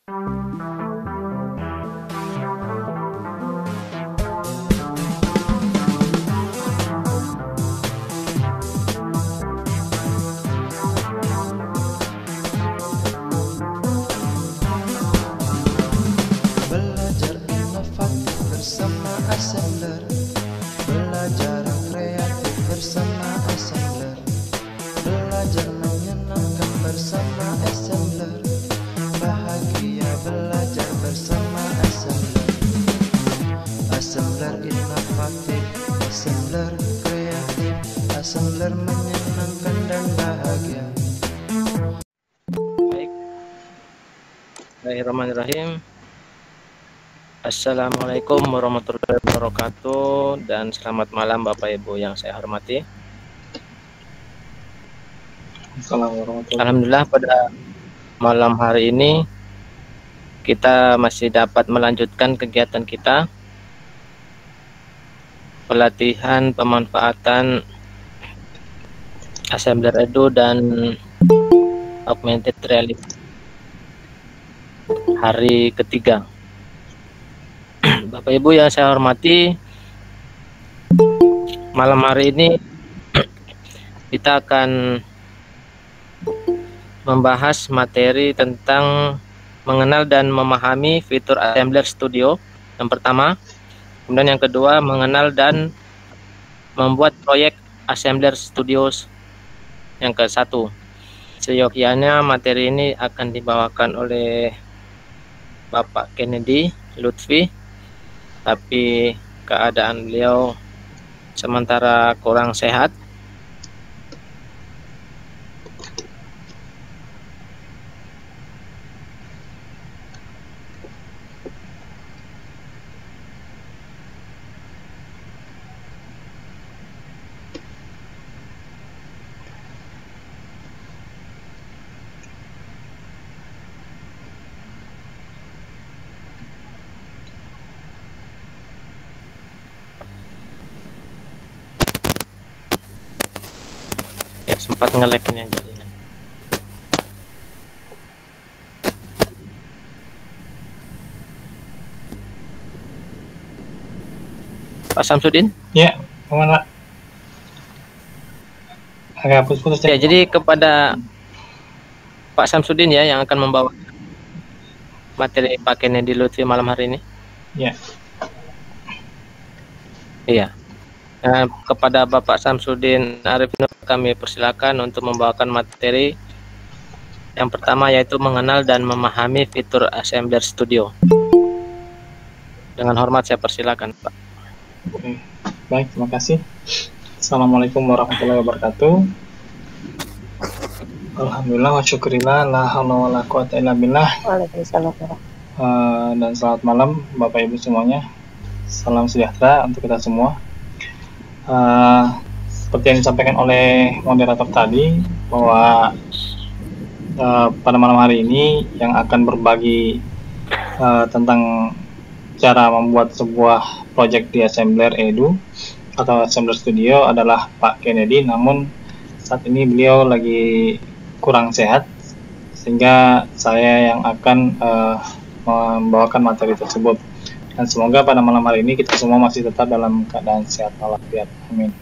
Belajar inovatif bersama Assembler, belajar kreatif bersama Assembler, belajar menyenangkan bersama Assembler, bahagia belajar bersama Assembler. Assembler inovatif, Assembler kreatif, Assembler menyenangkan dan bahagia. Baik. Bismillahirrahmanirrahim. Assalamualaikum warahmatullahi wabarakatuh, dan selamat malam Bapak Ibu yang saya hormati. Alhamdulillah pada malam hari ini kita masih dapat melanjutkan kegiatan kita, pelatihan pemanfaatan Assembler Edu dan Augmented Reality hari ketiga. Bapak Ibu yang saya hormati, malam hari ini kita akan membahas materi tentang mengenal dan memahami fitur Assembler Studio yang pertama. Kemudian yang kedua, mengenal dan membuat proyek Assembler Studios yang ke-1. Seyogyanya materi ini akan dibawakan oleh Bapak Kennedy Lutfi, tapi keadaan beliau sementara kurang sehat. Ya, sempat nge-lag-nya jadinya. Pak Samsudin? Ya, kemana? Agak putus-putus ya. Jadi kepada Pak Samsudin ya yang akan membawa materi Pak Kennedy Lutfi malam hari ini. Ya. Iya. Nah, kepada Bapak Samsudin Arif Nur kami persilakan untuk membawakan materi yang pertama, yaitu mengenal dan memahami fitur Assembler Studio. Dengan hormat saya persilakan, Pak. Oke. Baik, terima kasih. Assalamualaikum warahmatullahi wabarakatuh. Alhamdulillah wa syukurillah, la haula wa la quwata illa billah. Waalaikumsalam. Dan selamat malam Bapak Ibu semuanya. Salam sejahtera untuk kita semua. Seperti yang disampaikan oleh moderator tadi, bahwa pada malam hari ini yang akan berbagi tentang cara membuat sebuah project di Assembler Edu atau Assembler Studio adalah Pak Kennedy, namun saat ini beliau lagi kurang sehat, sehingga saya yang akan membawakan materi tersebut. Dan semoga pada malam hari ini kita semua masih tetap dalam keadaan sehat walafiat. Amin.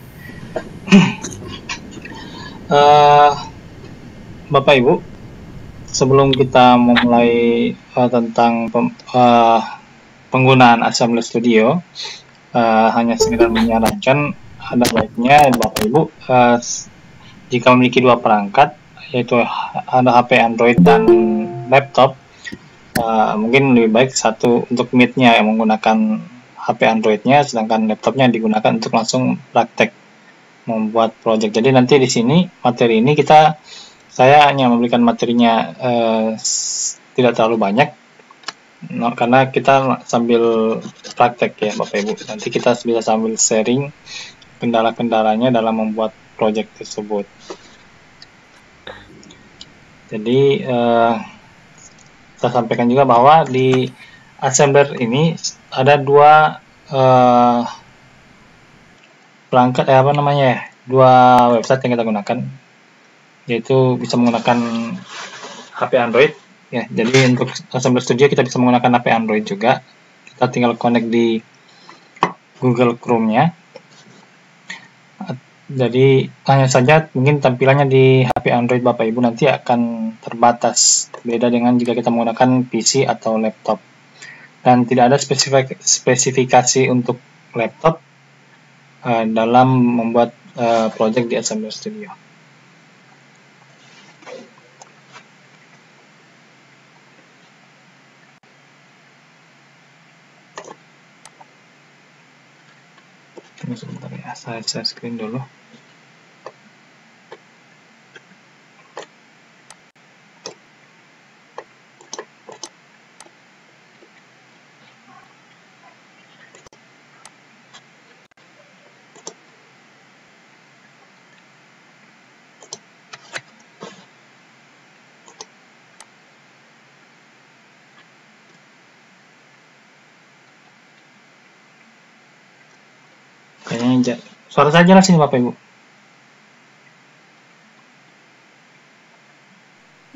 Bapak Ibu, sebelum kita memulai tentang penggunaan Assembler Studio, hanya sekedar menyarankan ada baiknya Bapak Ibu jika memiliki dua perangkat, yaitu ada HP Android dan laptop, mungkin lebih baik satu untuk Meet-nya yang menggunakan HP Android-nya, sedangkan laptopnya digunakan untuk langsung praktek membuat project. Jadi nanti di sini materi ini saya hanya memberikan materinya tidak terlalu banyak, karena kita sambil praktek ya Bapak Ibu. Nanti kita bisa sambil sharing kendala-kendalanya dalam membuat project tersebut. Jadi saya sampaikan juga bahwa di Assembler ini ada dua perangkat dua website yang kita gunakan, yaitu bisa menggunakan HP Android Ya, jadi untuk Assembler Studio kita bisa menggunakan HP Android juga. Kita tinggal connect di Google Chrome-nya. Jadi hanya saja mungkin tampilannya di HP Android Bapak Ibu nanti akan terbatas. Beda dengan jika kita menggunakan PC atau laptop. Dan tidak ada spesifikasi untuk laptop dalam membuat project di Assembler Studio. Ini sebentar ya, saya share screen dulu. Kayaknya suara saya jelas ini Bapak Ibu.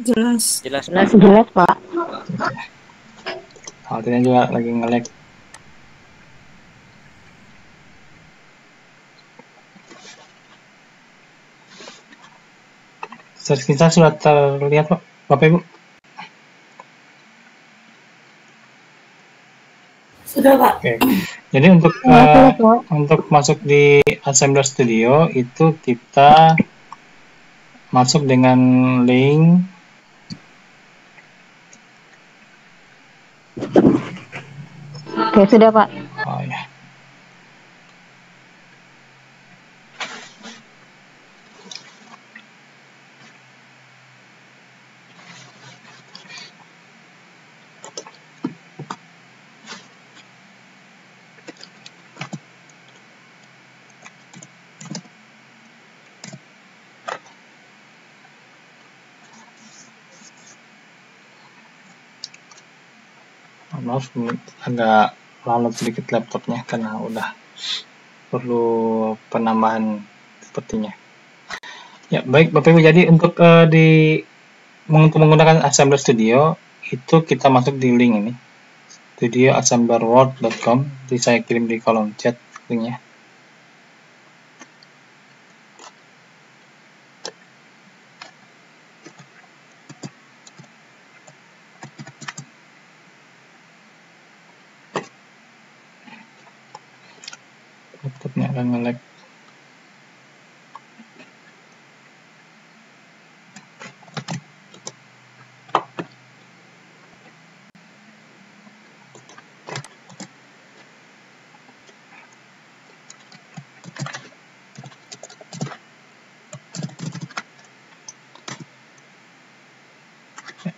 Jelas. Jelas, Jelas, Pak. jelas, Pak. Halnya juga lagi nge-lag. Search kita sudah terlihat Pak, Bapak Ibu. Sudah, Pak. Oke. Jadi untuk masuk di Assembler Studio itu kita masuk dengan link Oke, sudah, Pak. oh ya. Maaf agak lambat sedikit laptopnya karena udah perlu penambahan sepertinya. Ya baik Bapak Ibu, jadi untuk menggunakan Assembler Studio itu kita masuk di link ini, studioassemblerworld.com. Jadi saya kirim di kolom chat linknya. Laptopnya akan nge-lag.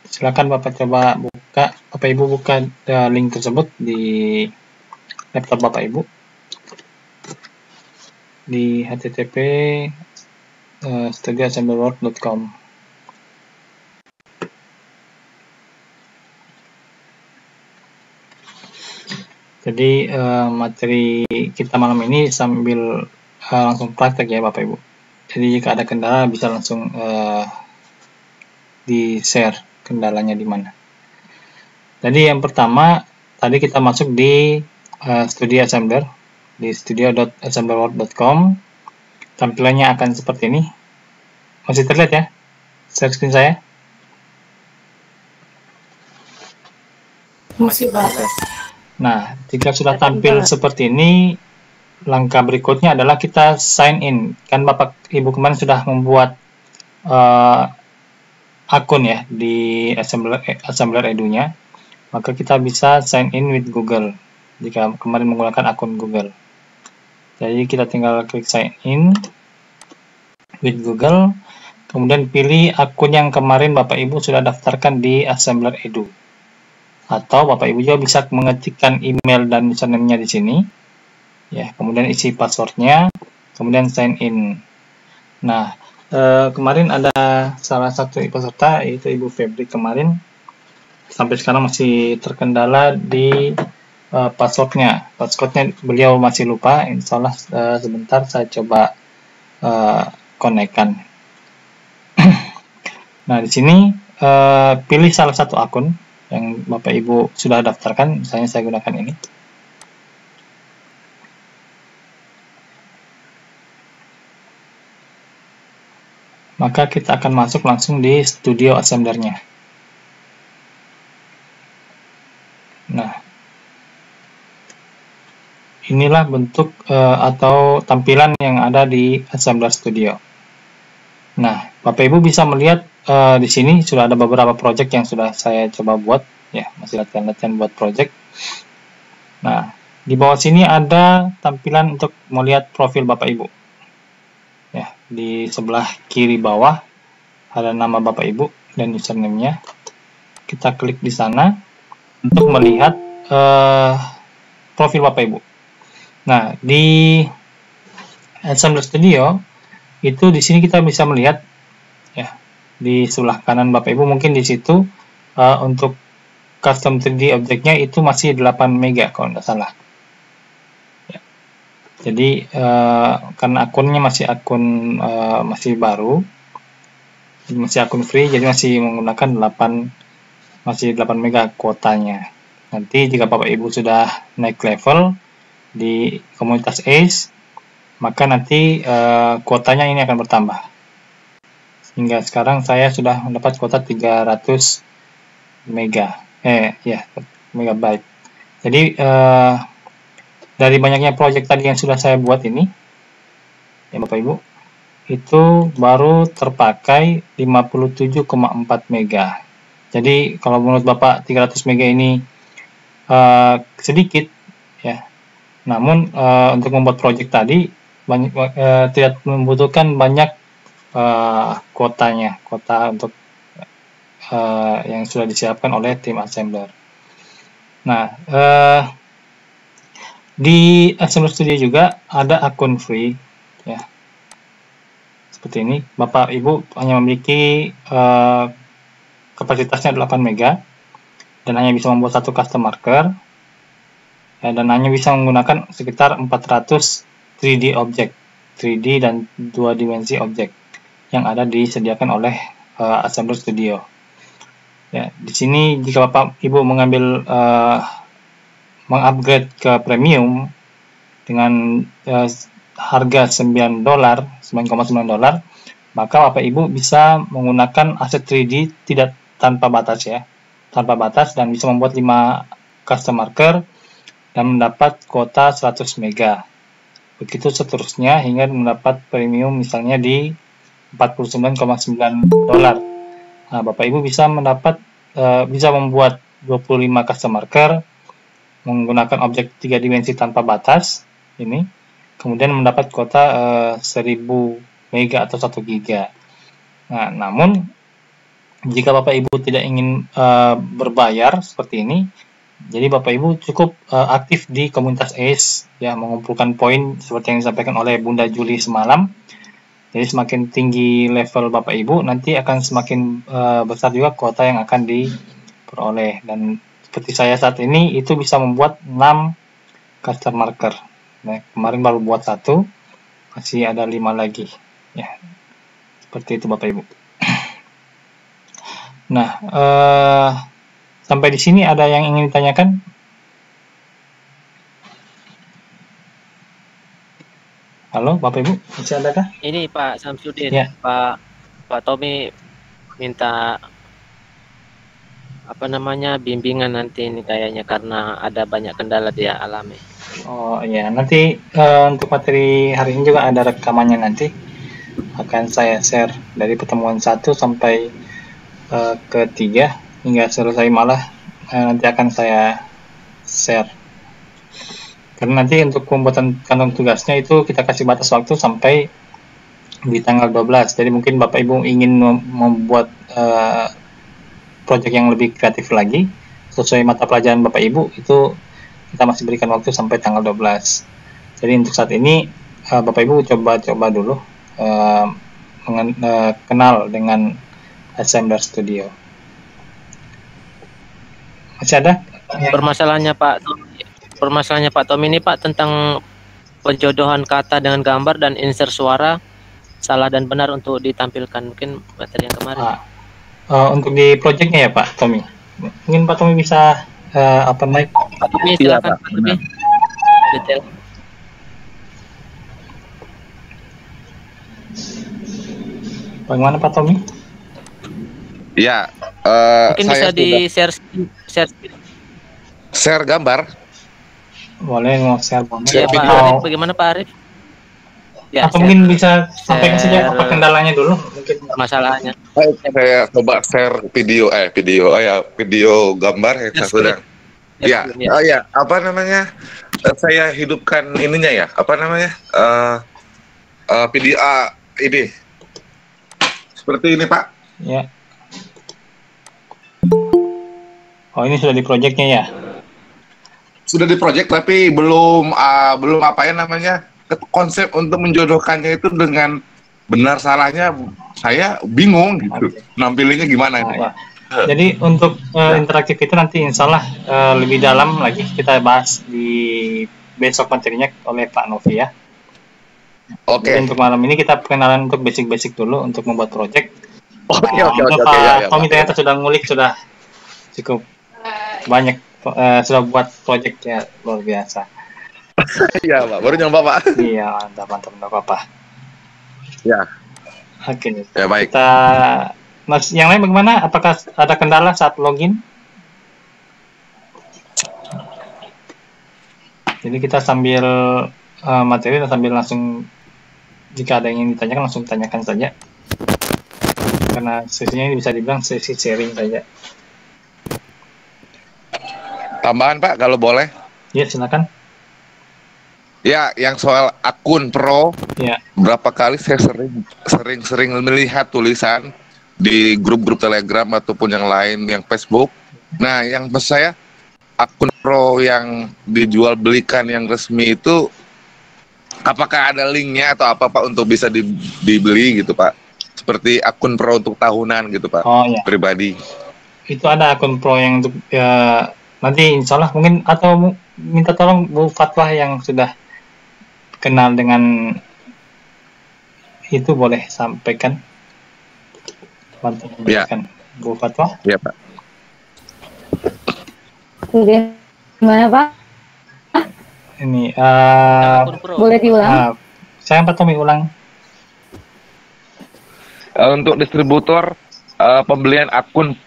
Silakan Bapak coba buka, Bapak Ibu buka link tersebut di laptop Bapak Ibu di http studioassemblerworld.com. Jadi materi kita malam ini sambil langsung praktek ya Bapak Ibu. Jadi jika ada kendala bisa langsung di-share kendalanya di mana. Jadi yang pertama tadi kita masuk di Studio Assembler di studio.assemblerworld.com. Tampilannya akan seperti ini. Masih terlihat ya share screen saya? Masih, Pak. Nah, jika sudah tampil seperti ini, langkah berikutnya adalah kita sign in. Kan Bapak Ibu kemarin sudah membuat akun ya di Assembler Edu-nya, maka kita bisa sign in with Google jika kemarin menggunakan akun Google. Jadi kita tinggal klik sign in with Google, kemudian pilih akun yang kemarin Bapak Ibu sudah daftarkan di Assembler Edu. Atau Bapak Ibu juga bisa mengetikkan email dan username-nya di sini. Ya, kemudian isi passwordnya, kemudian sign in. Nah, kemarin ada salah satu peserta yaitu Ibu Febri kemarin sampai sekarang masih terkendala di passwordnya beliau masih lupa. Insya Allah sebentar saya coba konekkan. Nah di sini pilih salah satu akun yang Bapak Ibu sudah daftarkan, misalnya saya gunakan ini. Maka kita akan masuk langsung di Studio Assembler-nya. Nah, inilah bentuk atau tampilan yang ada di Assembler Studio. Nah, Bapak Ibu bisa melihat di sini sudah ada beberapa project yang sudah saya coba buat, ya, masih latihan-latihan buat project. Nah, di bawah sini ada tampilan untuk melihat profil Bapak Ibu. Ya, di sebelah kiri bawah ada nama Bapak Ibu dan username-nya. Kita klik di sana untuk melihat profil Bapak Ibu. Nah, di Assembler Studio itu di sini kita bisa melihat, ya, di sebelah kanan Bapak Ibu mungkin di situ untuk custom 3D objeknya itu masih 8 mega kalau tidak salah. Ya. Jadi karena akunnya masih akun masih baru, masih akun free, jadi masih menggunakan 8 mega kuotanya. Nanti jika Bapak Ibu sudah naik level di komunitas ACE, maka nanti kuotanya ini akan bertambah. Hingga sekarang saya sudah mendapat kuota 300 megabyte. Jadi dari banyaknya project tadi yang sudah saya buat ini, ya Bapak Ibu, itu baru terpakai 57,4 mega. Jadi kalau menurut Bapak 300 mega ini sedikit, ya. Namun untuk membuat project tadi tidak membutuhkan banyak kuota untuk yang sudah disiapkan oleh tim assembler. Nah, di Assembler Studio juga ada akun free, ya, seperti ini. Bapak Ibu hanya memiliki kapasitasnya 8 mega dan hanya bisa membuat satu custom marker, ya, dan hanya bisa menggunakan sekitar 400 3D objek, 3D dan 2 dimensi objek yang ada disediakan oleh Assembler Studio. Ya, di sini jika Bapak Ibu mengambil mengupgrade ke premium dengan harga $9, $9,9, maka Bapak Ibu bisa menggunakan aset 3D tidak tanpa batas, ya, tanpa batas, dan bisa membuat 5 custom marker dan mendapat kuota 100 mega. Begitu seterusnya hingga mendapat premium misalnya di $49,9. Nah, Bapak Ibu bisa membuat 25 custom marker menggunakan objek 3 dimensi tanpa batas ini, kemudian mendapat kuota 1000 mega atau 1 giga. Nah, namun jika Bapak Ibu tidak ingin berbayar seperti ini, jadi Bapak Ibu cukup aktif di komunitas ACE, ya, mengumpulkan poin seperti yang disampaikan oleh Bunda Juli semalam. Jadi semakin tinggi level Bapak Ibu, nanti akan semakin besar juga kuota yang akan diperoleh. Dan seperti saya saat ini, itu bisa membuat 6 custom marker. Nah, kemarin baru buat 1, masih ada 5 lagi. Ya, seperti itu Bapak Ibu. Nah, sampai di sini ada yang ingin ditanyakan? Halo, Bapak Ibu, masih adakah? Ini Pak Samsudin, Ya. Pak Tommy minta bimbingan nanti ini kayaknya karena ada banyak kendala dia alami. Oh ya, nanti untuk materi hari ini juga ada rekamannya, nanti akan saya share dari pertemuan 1 sampai ke 3 hingga selesai malah nanti akan saya share. Karena nanti untuk pembuatan kantong tugasnya itu kita kasih batas waktu sampai di tanggal 12. Jadi mungkin Bapak Ibu ingin membuat project yang lebih kreatif lagi sesuai mata pelajaran Bapak Ibu, itu kita masih berikan waktu sampai tanggal 12. Jadi untuk saat ini Bapak Ibu coba dulu kenal dengan Assembler Studio. Masih ada? Permasalahannya Pak Tommy ini Pak tentang penjodohan kata dengan gambar dan insert suara salah dan benar untuk ditampilkan, mungkin materi yang kemarin. untuk di projectnya ya Pak Tommy. Mungkin Pak Tommy bisa open mic. Pak Tommy Iya, silakan Pak. Pak Tommy. Detail. Bagaimana Pak Tommy? Ya, Mungkin saya bisa sudah di share. share gambar. Boleh mau share boleh. Ya, Pak video. Arif, bagaimana Pak Arif? Ya, Atau share mungkin bisa sampaikan saja share apa kendalanya dulu mungkin. masalahnya. Baik, saya coba share video gambar yang saya sedang. Ya, ya, apa namanya? Saya hidupkan ininya ya, apa namanya? Video ini. Seperti ini, Pak. Ya. Oh, ini sudah di projectnya ya? Sudah di project tapi belum apa ya namanya? Konsep untuk menjodohkannya itu dengan benar salahnya saya bingung gitu. Nampilinnya gimana Nah, ini, ya. Pak? Jadi untuk interaktif itu nanti insya Allah lebih dalam lagi kita bahas di besok materinya oleh Pak Novi ya. Oke. Jadi untuk malam ini kita perkenalan untuk basic-basic dulu untuk membuat project. Oke, Untuk ya, Pak ya, Tommy Pak. ternyata sudah ngulik, sudah cukup banyak, sudah buat project ya luar biasa. Iya, Pak. Baru nyoba, Pak. Iya, mantap, nggak apa-apa. Ya. Oke, Ya, baik. kita Mas, yang lain bagaimana? Apakah ada kendala saat login? Jadi kita sambil materi dan sambil langsung jika ada yang ingin ditanyakan langsung tanyakan saja. Karena sesinya ini bisa dibilang sesi sharing saja. Tambahan, Pak, kalau boleh. Ya, silakan. Ya, yang soal akun pro, Ya. berapa kali saya sering melihat tulisan di grup-grup Telegram ataupun yang lain, yang Facebook. Nah, yang maksud saya akun pro yang dijual belikan yang resmi itu, apakah ada linknya atau apa Pak untuk bisa dibeli gitu Pak? Seperti akun pro untuk tahunan gitu Pak, Oh ya, pribadi. itu ada akun pro yang untuk nanti insya Allah mungkin atau minta tolong Bu Fatwa yang sudah kenal dengan itu boleh sampaikan. Bantu Ya. menjelaskan, Bu Fatwa. Ya Pak. Gimana Pak? Ini Akun pro. Boleh diulang? saya Pak Tommy ulang. Untuk distributor pembelian akun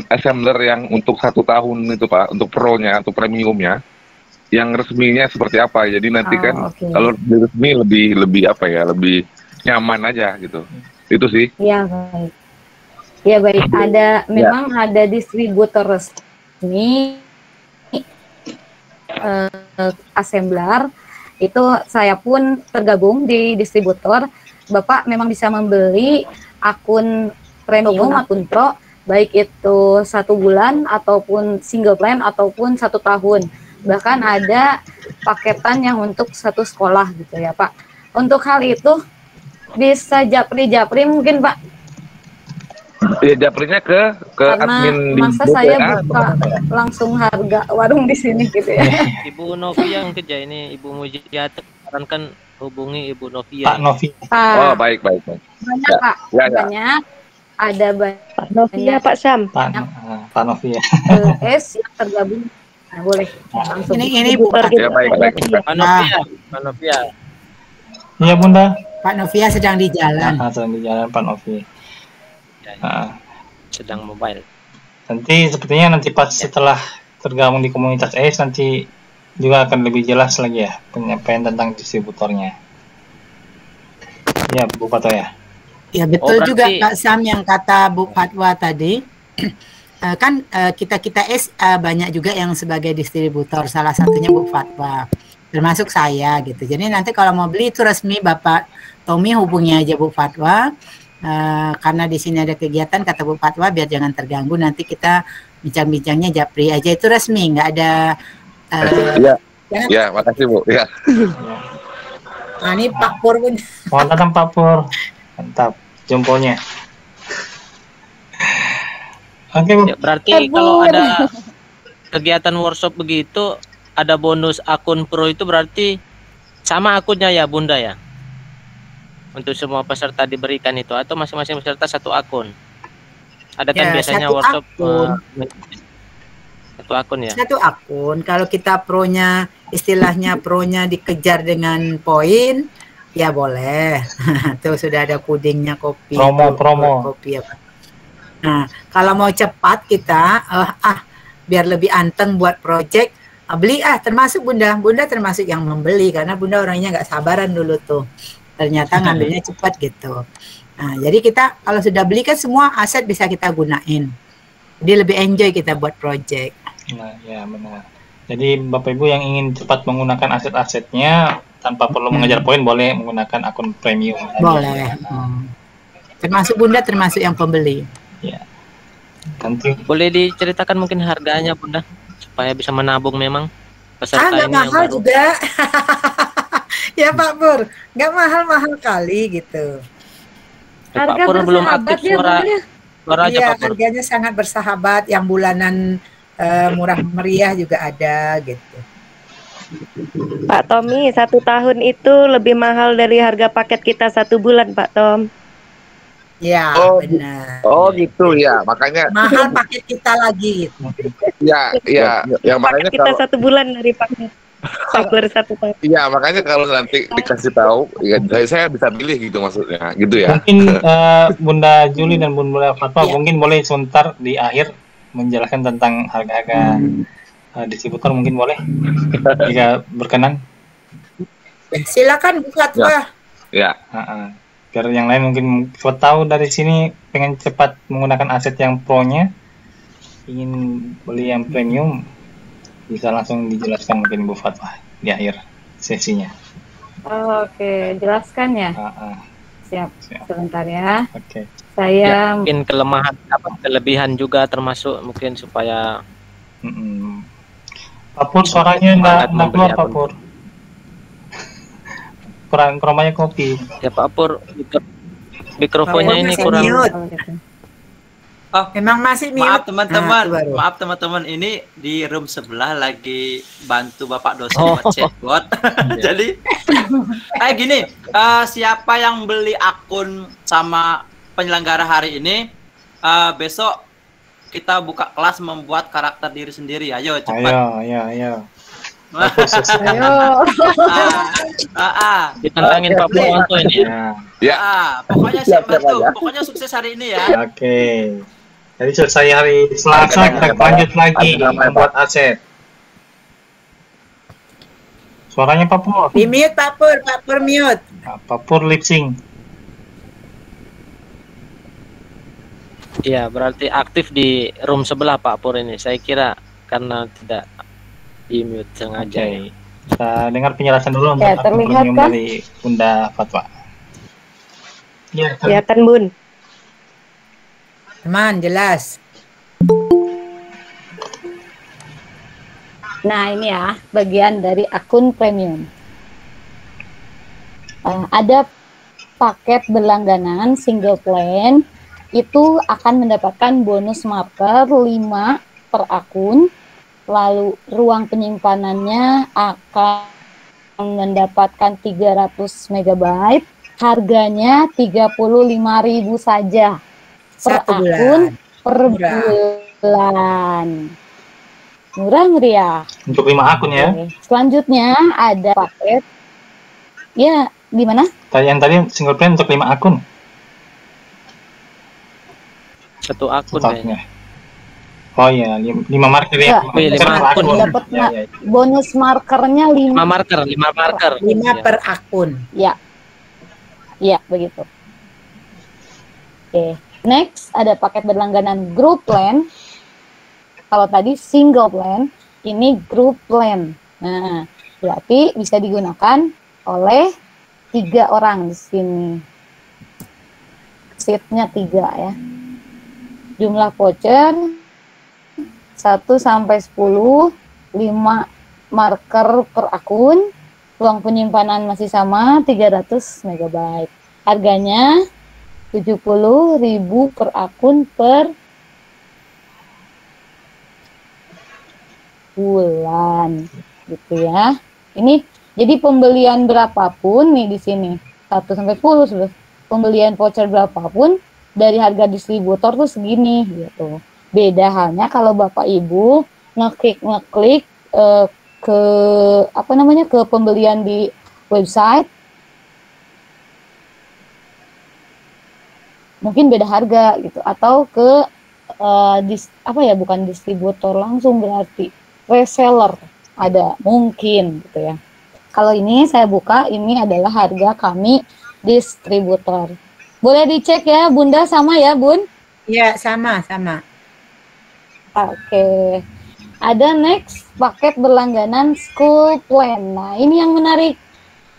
assembler yang untuk 1 tahun itu Pak, untuk pro-nya atau premiumnya, yang resminya seperti apa? Jadi nanti kan Oke. kalau resmi lebih apa ya, lebih nyaman aja gitu. Itu sih. Iya baik. Ya baik. Memang ada distributor resmi assembler. Itu saya pun tergabung di distributor. Bapak memang bisa membeli akun premium, akun pro, baik itu 1 bulan ataupun single plan ataupun 1 tahun. Bahkan ada paketan yang untuk 1 sekolah gitu ya Pak. Untuk hal itu bisa japri mungkin Pak. Ya japrinya ke Karena admin di masa grup saya WA. buka langsung harga warung di sini gitu ya. Ibu Novia yang kerja ini, Ibu Mujiat, kan hubungi Ibu Novia. Pak Novi. Oh baik. Banyak Ya, Pak, ya. banyak. Ada Pak Novia, Pak Sam. Pak Novi ya. S yang tergabung. Nah, boleh langsung. Ini bukan Ya baik. Pak Novia. Iya Bunda. Pak Novia sedang di jalan. Sedang di jalan Pak Novi. Sedang mobile. Nanti sepertinya nanti pas setelah tergabung di komunitas ACE nanti juga akan lebih jelas lagi ya penyampaian tentang distributornya. Ya Bu Fatwa ya. Ya betul berarti- juga Pak Sam yang kata Bu Fatwa tadi. Kan kita banyak juga yang sebagai distributor, salah satunya Bu Fatwa, termasuk saya gitu. Jadi nanti kalau mau beli itu resmi Bapak Tommy hubungi aja Bu Fatwa. Karena di sini ada kegiatan kata Bu Fatwa biar jangan terganggu, nanti kita bincang-bincangnya japri aja, itu resmi, nggak ada Ya. jangan. Ya, makasih Bu. Ya. Nah, ini Pak Pur pun Mohon datang Pak Pur. Mantap jempolnya. Oke Bu. Ya, berarti kalau ada kegiatan workshop begitu, ada bonus akun pro itu berarti sama akunnya ya Bunda ya? Untuk semua peserta diberikan itu atau masing-masing peserta 1 akun? Ada kan Ya, biasanya satu workshop akun. satu akun ya. Satu akun, kalau kita pro-nya, istilahnya pro-nya dikejar dengan poin, ya boleh. Tuh sudah ada pudingnya kopi, Promo. kopi apa. Nah, kalau mau cepat kita, biar lebih anteng buat project, beli termasuk Bunda termasuk yang membeli karena Bunda orangnya nggak sabaran dulu tuh. Ternyata ngambilnya cepat gitu. Nah, jadi kita kalau sudah beli kan semua aset bisa kita gunain. Jadi lebih enjoy kita buat project. Nah, ya benar. Jadi Bapak Ibu yang ingin cepat menggunakan aset-asetnya tanpa perlu mengejar poin boleh menggunakan akun premium. Boleh. Termasuk Bunda termasuk yang pembeli. Ya. Nanti Boleh diceritakan mungkin harganya Bunda supaya bisa menabung memang peserta Nggak ini yang mahal baru. juga. Ya Pak Pur, nggak mahal-mahal kali gitu. Pak Harga Pur belum bersahabat aktif ya, suara Bunda ya? suaranya Iya, Pak Pur. harganya sangat bersahabat. Yang bulanan murah meriah juga ada gitu. Pak Tommy, 1 tahun itu lebih mahal dari harga paket kita 1 bulan, Pak Tom. Ya, Oh, benar. Oh gitu ya, makanya Mahal paket kita lagi gitu. ya, yang makanya Paket kita kalau 1 bulan dari paket Sabar 1 tahun. iya makanya kalau nanti dikasih tahu, ya saya bisa pilih gitu maksudnya, gitu ya. mungkin Bunda Juli dan Bunda Fatma Ya. mungkin boleh sebentar di akhir menjelaskan tentang harga-harga distributor mungkin boleh jika berkenan. Silakan Bu Fatwa. Ya, Biar yang lain mungkin cepat tahu dari sini pengen cepat menggunakan aset yang pro-nya, ingin beli yang premium, bisa langsung dijelaskan mungkin Bu Fatwa di akhir sesinya. Oke, jelaskan ya. Siap. Sebentar ya. Oke. Saya Mungkin kelemahan kelebihan juga termasuk mungkin supaya Pak Pur suaranya nggak keluar Pak Pur. Kurang kromanya kopi. Ya Pak Pur, mikrofonnya ini masih kurang. mute. Memang masih mute. Maaf teman-teman, Nah, itu baru. maaf teman-teman, ini di room sebelah lagi bantu Bapak dosen Oh. buat chatbot. Jadi kayak gini, siapa yang beli akun sama penyelenggara hari ini, besok kita buka kelas membuat karakter diri sendiri. Ayo cepat. Ayo. ayo. Ditantangin Pak Purwanto ini ya. Pokoknya siap bantu. Pokoknya sukses hari ini ya. Oke. Jadi selesai hari Selasa kita lanjut lagi membuat aset. Suaranya Pak Pur. Di mute Pak Pur mute. Pak Pur lip sync. Iya, berarti aktif di room sebelah Pak Pur ini. Saya kira karena tidak di mute sengaja. Oke. Kita dengar penjelasan dulu untuk Ya, terlihat premium kan? dari Bunda Fatwa. Ya, Kelihatan, Bun. Teman, jelas. Nah, ini ya bagian dari akun premium. Ada paket berlangganan single plan itu akan mendapatkan bonus marker 5 per akun. Lalu ruang penyimpanannya akan mendapatkan 300 MB. Harganya 35.000 saja per Satu bulan. akun per Murah. bulan. Murah meriah. untuk 5 akun ya. Oke. Selanjutnya ada paket. Ya, gimana? Yang tadi single plan untuk 5 akun. Satu akun Satu kayaknya. akunnya. Oh iya, 5 marker ya. Enggak. Wih, 5 akun. Dapat Ya. bonus markernya 5. 5 marker, 5 marker. 5 per akun. Ya. Ya, begitu. Oke. Next, ada paket berlangganan group plan. Kalau tadi single plan, ini group plan. Nah, berarti bisa digunakan oleh 3 orang di sini. Seatnya 3 ya. Jumlah voucher 1 sampai 10, 5 marker per akun. Ruang penyimpanan masih sama 300 MB. Harganya 70.000 per akun per bulan gitu ya. Ini jadi pembelian berapapun nih di sini 1 sampai 10 sudah. Pembelian voucher berapapun dari harga distributor tuh segini gitu. Beda halnya kalau Bapak Ibu ngeklik ke apa namanya, ke pembelian di website, mungkin beda harga gitu, atau ke bukan distributor langsung, berarti reseller ada mungkin gitu ya. Kalau ini saya buka, ini adalah harga kami distributor. Boleh dicek ya Bunda, sama ya Bun? Iya, sama. Oke. Ada next, paket berlangganan school plan. Nah, ini yang menarik.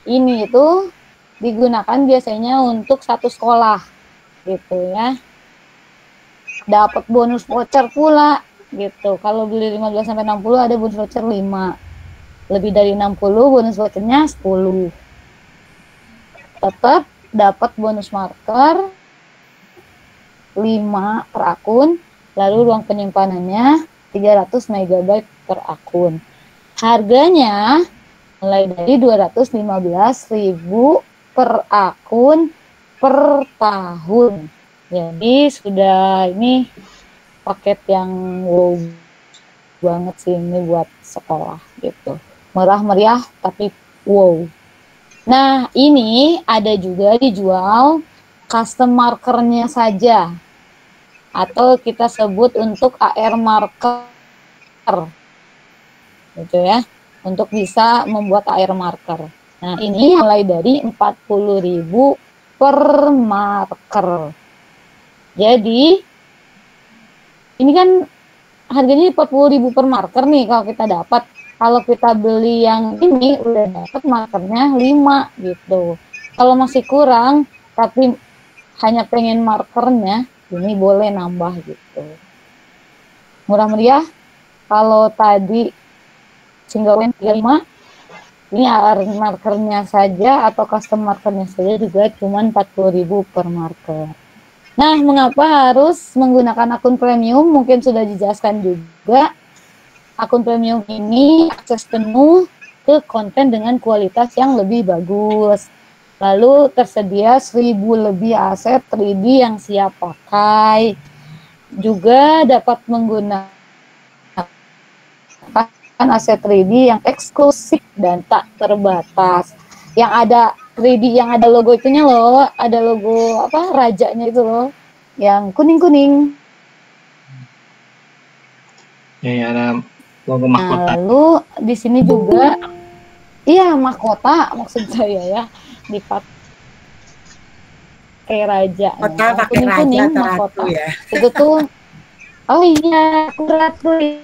Ini itu digunakan biasanya untuk satu sekolah gitu ya. Dapat bonus voucher pula gitu. Kalau beli 15 sampai 60 ada bonus voucher 5. Lebih dari 60 bonus vouchernya 10. Tetap dapat bonus marker 5 per akun, lalu ruang penyimpanannya 300 MB per akun. Harganya mulai dari 215.000 per akun per tahun. Jadi sudah ini paket yang wow banget sih ini buat sekolah gitu. Murah meriah tapi wow. Nah, ini ada juga dijual custom markernya saja, atau kita sebut untuk AR marker gitu ya, untuk bisa membuat AR marker. Nah, ini mulai dari 40.000 per marker. Jadi ini kan harganya 40.000 per marker nih kalau kita dapat. Kalau kita beli yang ini udah dapat markernya 5 gitu. Kalau masih kurang tapi hanya pengen markernya, ini boleh nambah gitu. Murah meriah. Kalau tadi single line 35, ini markernya saja atau custom markernya saja juga cuma 40.000 per marker. Nah, mengapa harus menggunakan akun premium? Mungkin sudah dijelaskan juga. Akun premium ini akses penuh ke konten dengan kualitas yang lebih bagus. Lalu tersedia 1.000 lebih aset 3D yang siap pakai. Juga dapat menggunakan aset 3D yang eksklusif dan tak terbatas. Yang ada 3D, yang ada logo itunya loh, ada logo apa, rajanya itu loh, yang kuning-kuning. Ya, ada logo mahkota. Lalu di sini juga, iya mahkota maksud saya ya, dipakai raja. Kota pakai raja atau ratu ya. Itu tuh, oh iya, aku ratu ya.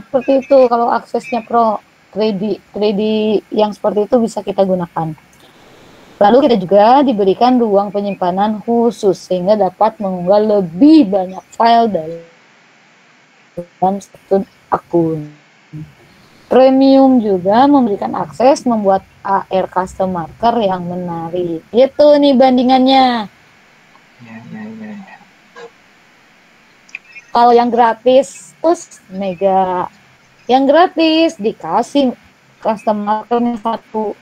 Seperti itu, kalau aksesnya pro 3D yang seperti itu bisa kita gunakan. Lalu kita juga diberikan ruang penyimpanan khusus sehingga dapat mengunggah lebih banyak file dalam satu akun. Premium juga memberikan akses membuat AR custom marker yang menarik. Itu nih bandingannya. Ya. Kalau yang gratis terus mega. Yang gratis dikasih custom markernya 1.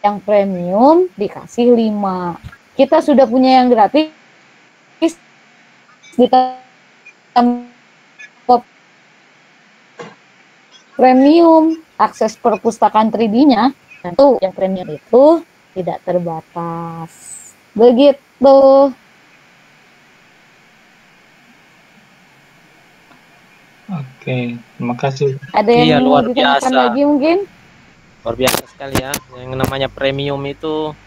Yang premium dikasih 5. Kita sudah punya yang gratis, ditambah premium, akses perpustakaan 3D-nya, tentu yang premium itu tidak terbatas. Begitu. Oke, terima kasih. Ada yang Iya, mau luar ditanyakan biasa. lagi mungkin? Luar biasa sekali ya. Yang namanya premium itu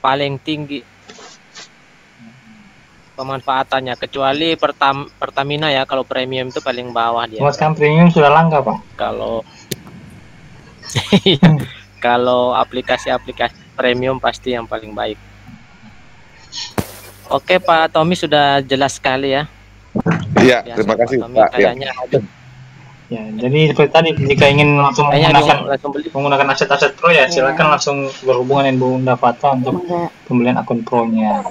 paling tinggi pemanfaatannya, kecuali Pertamina ya. Kalau premium itu paling bawah dia. Cuma sekarang premium sudah langka, Pak. Kalau kalau aplikasi-aplikasi premium pasti yang paling baik. Oke Pak Tommy, sudah jelas sekali ya. Iya, Biasa, terima kasih Tommy, Pak. Ya. kayaknya ada. Ya, jadi seperti tadi jika ingin langsung Kayaknya langsung beli. menggunakan aset-aset pro ya, silakan langsung berhubungan dengan Bunda Fatwa untuk pembelian akun pro-nya.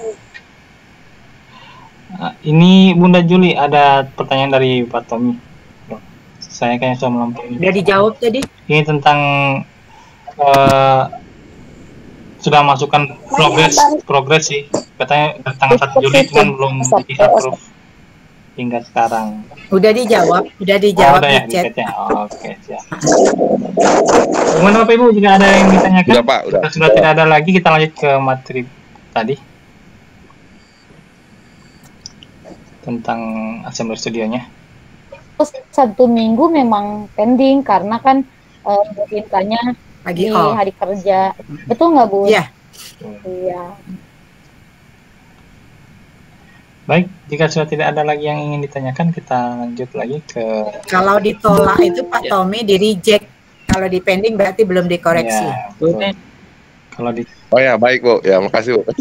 Ini Bunda Juli, ada pertanyaan dari Pak Tommy. Saya kayaknya sudah melampaui. Udah dijawab tadi. Ini tentang sudah masukkan progres sih, katanya tanggal 1 Juli cuman belum di approve hingga sekarang. Udah dijawab Udah di ya di chat. chatnya. Oke, siap. Gimana Bapak Ibu, jika ada yang ditanyakan? Udah, Pak, udah. Jika sudah tidak ada lagi, kita lanjut ke materi tadi tentang assembler studionya. Terus 1 minggu memang pending karena kan mintanya Lagi di off. hari kerja. Betul nggak, Bu? Iya. Iya. Baik, jika sudah tidak ada lagi yang ingin ditanyakan, kita lanjut lagi ke Kalau ditolak itu Pak Tommy di reject. Kalau di pending berarti belum dikoreksi. ya, betul. Kalau di Oh ya, baik Bu. Ya, makasih Bu.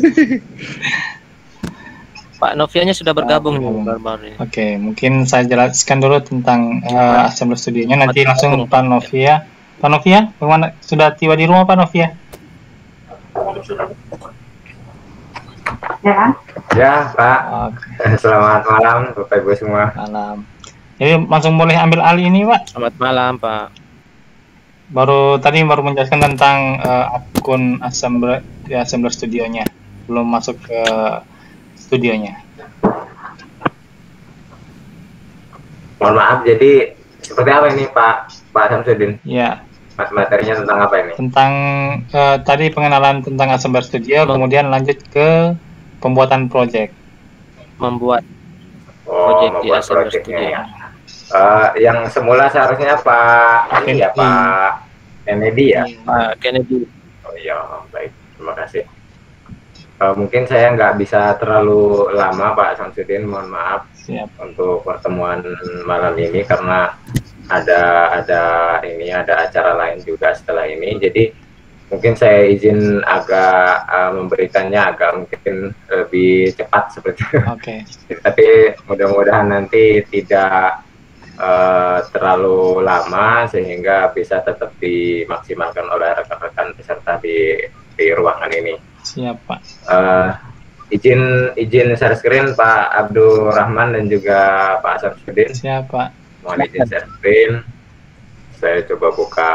Pak Novianya sudah bergabung nih baru-baru ini. Oke, mungkin saya jelaskan dulu tentang assembler studionya. Nanti langsung Pak Novia. Pak Novia, bagaimana? Sudah tiba di rumah Pak Novia? Ya, Pak. Oke, Selamat malam, Bapak Ibu semua. malam. Jadi langsung boleh ambil alih ini, Pak. Selamat malam, Pak. Baru menjelaskan tentang akun assembler studionya. Belum masuk ke studionya. Mohon maaf, jadi seperti apa ini Pak Samsudin? Ya, Materinya tentang apa ini? tentang tadi pengenalan tentang assembler studio, kemudian lanjut ke pembuatan project. Membuat Oh, Project di membuat Assembler proyeknya Studio. ya. Yang semula seharusnya Pak ini ya, Kennedy. Pak Kennedy ya? Pak Kennedy. Oh iya, baik. Terima kasih. Mungkin saya nggak bisa terlalu lama Pak Samsudin, mohon maaf Siap. untuk pertemuan malam ini karena ada acara lain juga setelah ini. Jadi mungkin saya izin agak memberikannya agak mungkin lebih cepat seperti itu. Oke. Tapi mudah-mudahan nanti tidak terlalu lama sehingga bisa tetap dimaksimalkan oleh rekan-rekan peserta di ruangan ini. Siap, Pak. Izin share screen Pak Abdul Rahman dan juga Pak Samsudin. Siap, Pak. Mohon izin share screen. Saya coba buka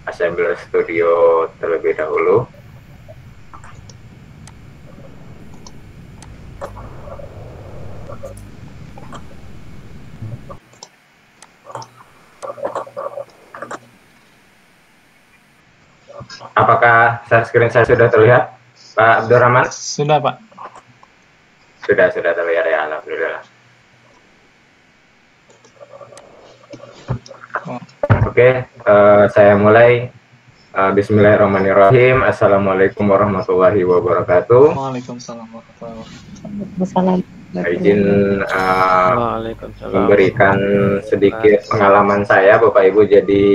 Assembler Studio terlebih dahulu. Apakah share screen saya sudah terlihat, Pak Abdul Rahman? Sudah, Pak. Sudah terlihat ya, alhamdulillah. Oke, saya mulai. Bismillahirrahmanirrahim. Assalamualaikum warahmatullahi wabarakatuh. Waalaikumsalam warahmatullahi wabarakatuh. Saya izin Waalaikumsalam. memberikan sedikit pengalaman saya, Bapak Ibu. Jadi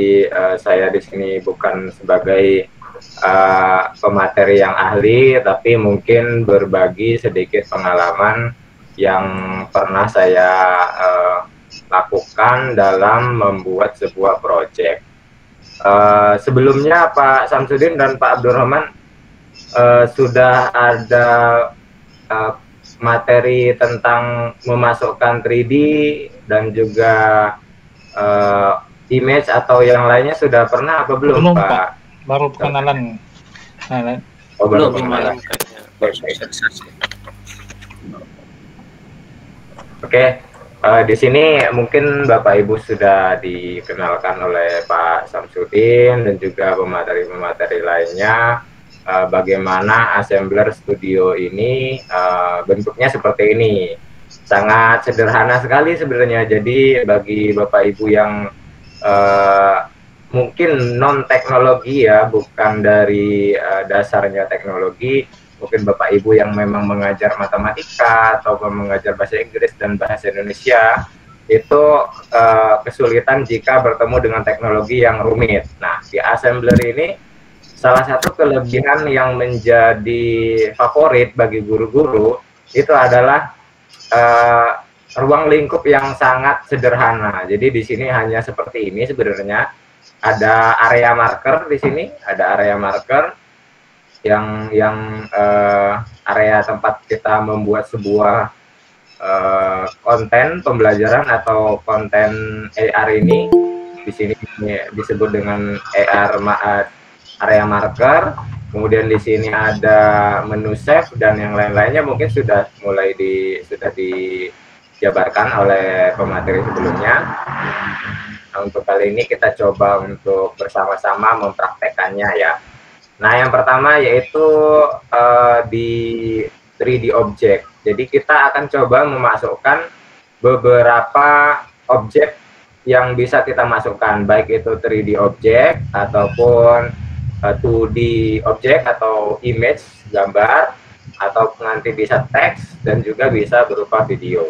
saya di sini bukan sebagai pemateri yang ahli, tapi mungkin berbagi sedikit pengalaman yang pernah saya lakukan dalam membuat sebuah proyek. Sebelumnya Pak Samsudin dan Pak Abdurrahman sudah ada materi tentang memasukkan 3D dan juga image atau yang lainnya sudah pernah apa belum, Belum, Pak? Pak. Baru pengenalan. Oh, baru Belum pengenalan. malam kayaknya. Baru sosialisasi. Oke, di sini mungkin Bapak Ibu sudah dikenalkan oleh Pak Samsudin dan juga pemateri-pemateri lainnya bagaimana Assembler Studio ini bentuknya seperti ini. Sangat sederhana sekali sebenarnya. Jadi bagi Bapak Ibu yang mungkin non teknologi ya, bukan dari dasarnya teknologi, mungkin Bapak Ibu yang memang mengajar matematika atau mengajar bahasa Inggris dan bahasa Indonesia itu kesulitan jika bertemu dengan teknologi yang rumit. Nah, di Assembler ini salah satu kelebihan yang menjadi favorit bagi guru-guru itu adalah ruang lingkup yang sangat sederhana. Jadi di sini hanya seperti ini sebenarnya. Ada area marker di sini, ada area marker yang area tempat kita membuat sebuah konten pembelajaran atau konten AR ini. Di sini disebut dengan AR area marker, kemudian di sini ada menu save dan yang lain-lainnya mungkin sudah mulai dijabarkan oleh pemateri sebelumnya. Nah, untuk kali ini kita coba untuk bersama-sama mempraktekannya ya. Nah, yang pertama yaitu di 3D object. Jadi kita akan coba memasukkan beberapa objek yang bisa kita masukkan, baik itu 3D object ataupun 2D object atau image, gambar, atau nanti bisa teks dan juga bisa berupa video.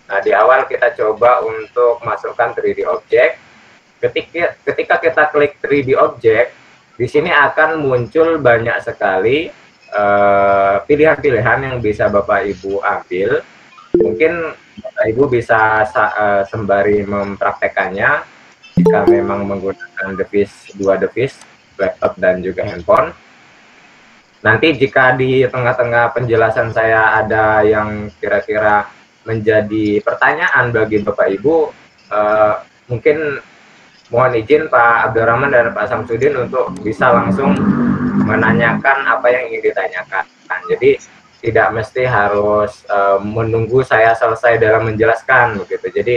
Nah, di awal kita coba untuk masukkan 3D object. Ketika kita klik 3D object, di sini akan muncul banyak sekali pilihan-pilihan yang bisa Bapak Ibu ambil. Mungkin Bapak Ibu bisa sembari mempraktekannya jika memang menggunakan dua device, laptop dan juga handphone. Nanti jika di tengah-tengah penjelasan saya ada yang kira-kira menjadi pertanyaan bagi Bapak Ibu, mungkin mohon izin Pak Abdurrahman dan Pak Samsudin untuk bisa langsung menanyakan apa yang ingin ditanyakan. Jadi tidak mesti harus menunggu saya selesai dalam menjelaskan begitu. Jadi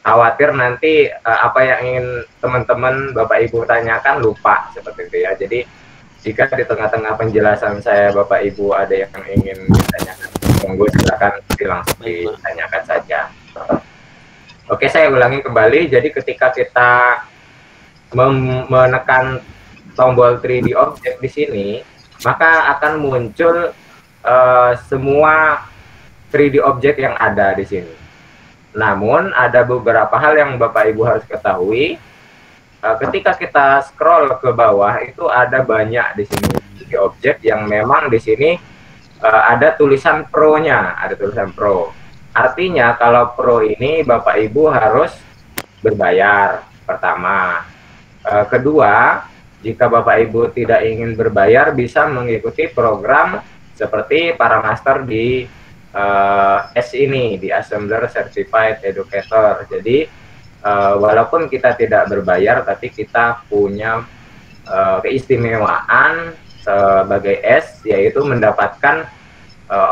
khawatir nanti apa yang ingin teman-teman Bapak Ibu tanyakan lupa seperti itu ya. Jadi jika di tengah-tengah penjelasan saya Bapak Ibu ada yang ingin ditanyakan, monggo silakan langsung ditanyakan saja. Oke, saya ulangi kembali. Jadi ketika kita menekan tombol 3D object di sini, maka akan muncul semua 3D object yang ada di sini. Namun ada beberapa hal yang Bapak Ibu harus ketahui. Ketika kita scroll ke bawah itu ada banyak di sini 3D object yang memang di sini ada tulisan Pro-nya, ada tulisan Pro. Artinya kalau Pro ini Bapak Ibu harus berbayar pertama. Kedua, jika Bapak Ibu tidak ingin berbayar bisa mengikuti program seperti para master di S ini, di Assembler Certified Educator. Jadi walaupun kita tidak berbayar tapi kita punya keistimewaan sebagai S, yaitu mendapatkan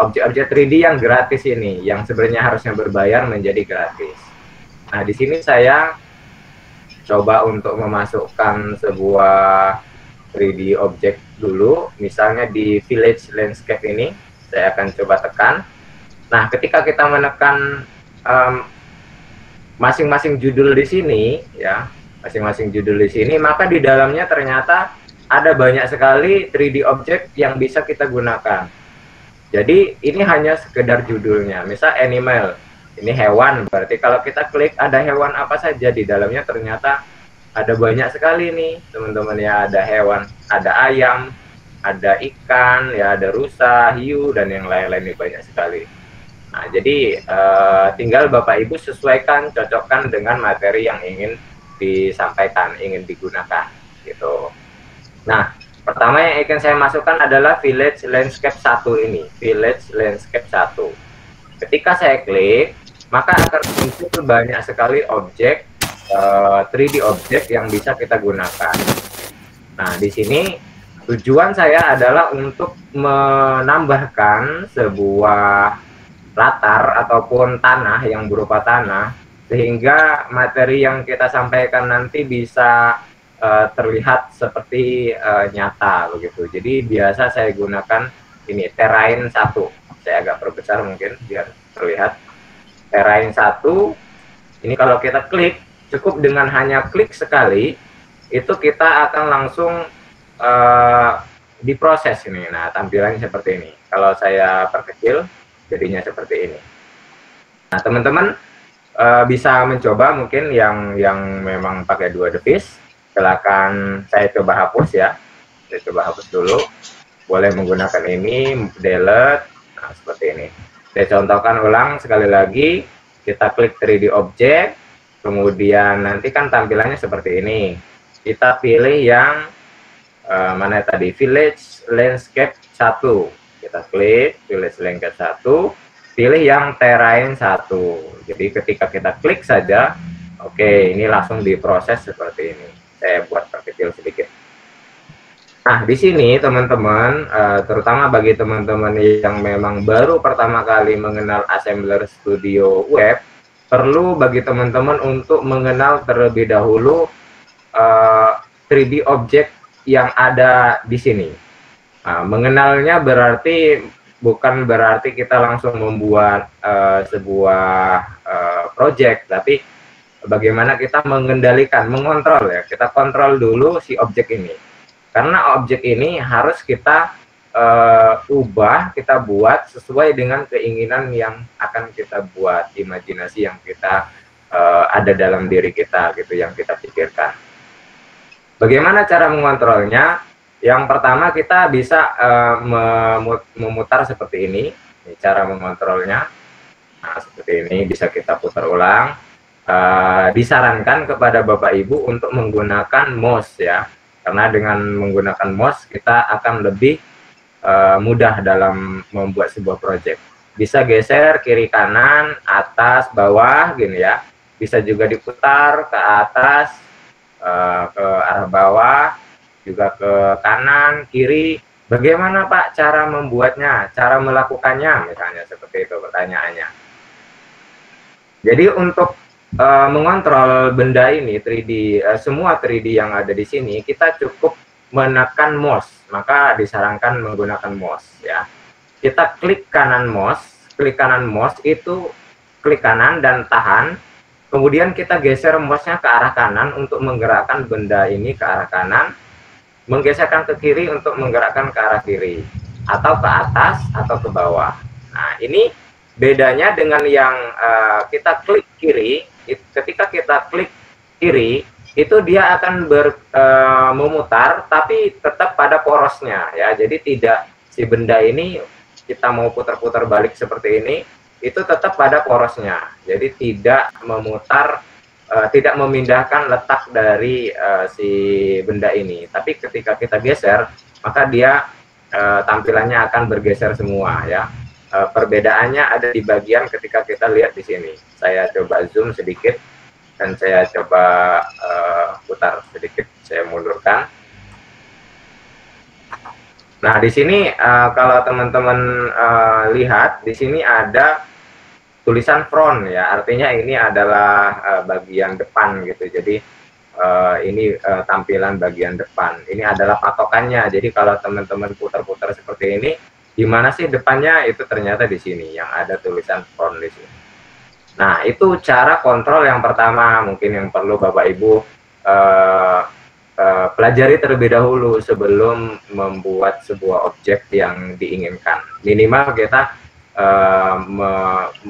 objek-objek 3D yang gratis ini, yang sebenarnya harusnya berbayar menjadi gratis. Nah, di sini saya coba untuk memasukkan sebuah 3D object dulu, misalnya di village landscape ini, saya akan coba tekan. Nah, ketika kita menekan masing-masing judul di sini, ya, masing-masing judul di sini, maka di dalamnya ternyata ada banyak sekali 3D object yang bisa kita gunakan. Jadi ini hanya sekedar judulnya, misal animal, ini hewan, berarti kalau kita klik ada hewan apa saja di dalamnya, ternyata ada banyak sekali nih teman-teman ya, ada hewan, ada ayam, ada ikan, ya ada rusa, hiu, dan yang lain-lain ini banyak sekali. Nah, jadi tinggal Bapak Ibu sesuaikan, cocokkan dengan materi yang ingin disampaikan, ingin digunakan, gitu. Nah, pertama yang ingin saya masukkan adalah Village Landscape 1 ini, Village Landscape 1. Ketika saya klik, maka akan muncul banyak sekali objek 3D objek yang bisa kita gunakan. Nah, di sini tujuan saya adalah untuk menambahkan sebuah latar ataupun tanah yang berupa tanah, sehingga materi yang kita sampaikan nanti bisa terlihat seperti nyata begitu. Jadi biasa saya gunakan ini terrain 1. Saya agak perbesar mungkin biar terlihat. Terrain 1 ini kalau kita klik, cukup dengan hanya klik sekali itu kita akan langsung diproses ini. Nah, tampilannya seperti ini. Kalau saya perkecil jadinya seperti ini. Nah, teman-teman bisa mencoba mungkin yang memang pakai 2 device. Silakan saya coba hapus ya. Saya coba hapus dulu. Boleh menggunakan ini, delete. Nah, seperti ini. Saya contohkan ulang sekali lagi. Kita klik 3D object. Kemudian nanti kan tampilannya seperti ini. Kita pilih yang mana tadi? Village Landscape 1. Kita klik Village Landscape 1. Pilih yang terrain 1. Jadi ketika kita klik saja, oke, ini langsung diproses seperti ini. Saya buat perkecil sedikit. Nah, di sini teman-teman, terutama bagi teman-teman yang memang baru pertama kali mengenal Assembler Studio Web, perlu bagi teman-teman untuk mengenal terlebih dahulu 3D object yang ada di sini. Nah, mengenalnya bukan berarti kita langsung membuat sebuah project, tapi bagaimana kita mengendalikan, mengontrol ya. Kita kontrol dulu si objek ini. Karena objek ini harus kita ubah, kita buat sesuai dengan keinginan yang akan kita buat, imajinasi yang kita ada dalam diri kita gitu, yang kita pikirkan. Bagaimana cara mengontrolnya? Yang pertama kita bisa memutar seperti ini cara mengontrolnya. Nah, seperti ini bisa kita putar ulang. Disarankan kepada Bapak Ibu untuk menggunakan mouse ya. Karena dengan menggunakan mouse kita akan lebih mudah dalam membuat sebuah project. Bisa geser kiri kanan, atas, bawah gini ya. Bisa juga diputar ke atas, ke arah bawah, juga ke kanan, kiri. Bagaimana Pak cara membuatnya, cara melakukannya misalnya seperti itu pertanyaannya. Jadi untuk mengontrol benda ini 3D, semua 3D yang ada di sini, kita cukup menekan mouse, maka disarankan menggunakan mouse ya. Kita klik kanan mouse itu klik kanan dan tahan, kemudian kita geser mouse-nya ke arah kanan untuk menggerakkan benda ini ke arah kanan, menggeserkan ke kiri untuk menggerakkan ke arah kiri, atau ke atas atau ke bawah. Nah ini bedanya dengan yang kita klik kiri. Ketika kita klik kiri itu dia akan memutar tapi tetap pada porosnya ya, jadi tidak si benda ini kita mau putar-putar balik seperti ini itu tetap pada porosnya, jadi tidak memutar, tidak memindahkan letak dari si benda ini, tapi ketika kita geser maka dia tampilannya akan bergeser semua ya. Perbedaannya ada di bagian ketika kita lihat di sini. Saya coba zoom sedikit dan saya coba putar sedikit, saya mundurkan. Nah, di sini kalau teman-teman lihat di sini ada tulisan front ya, artinya ini adalah bagian depan gitu. Jadi ini tampilan bagian depan. Ini adalah patokannya. Jadi kalau teman-teman putar-putar seperti ini, di mana sih depannya? Itu ternyata di sini yang ada tulisan front di sini. Nah, itu cara kontrol yang pertama mungkin yang perlu Bapak Ibu pelajari terlebih dahulu sebelum membuat sebuah objek yang diinginkan. Minimal kita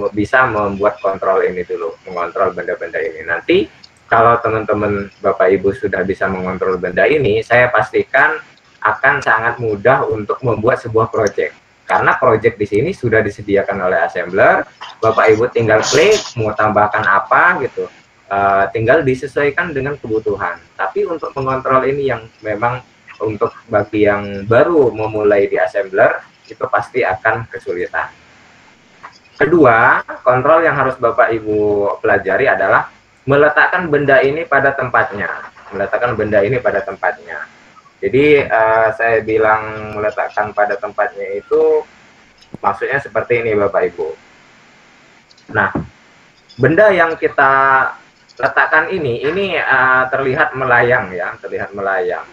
bisa membuat kontrol ini dulu, mengontrol benda-benda ini. Nanti kalau teman-teman Bapak Ibu sudah bisa mengontrol benda ini, saya pastikan akan sangat mudah untuk membuat sebuah project. Karena project di sini sudah disediakan oleh assembler, Bapak Ibu tinggal klik mau tambahkan apa gitu, tinggal disesuaikan dengan kebutuhan. Tapi untuk mengontrol ini yang memang untuk bagi yang baru memulai di assembler itu pasti akan kesulitan. Kedua, kontrol yang harus Bapak Ibu pelajari adalah meletakkan benda ini pada tempatnya, meletakkan benda ini pada tempatnya. Jadi saya bilang meletakkan pada tempatnya itu maksudnya seperti ini Bapak Ibu. Nah, benda yang kita letakkan ini terlihat melayang ya, terlihat melayang.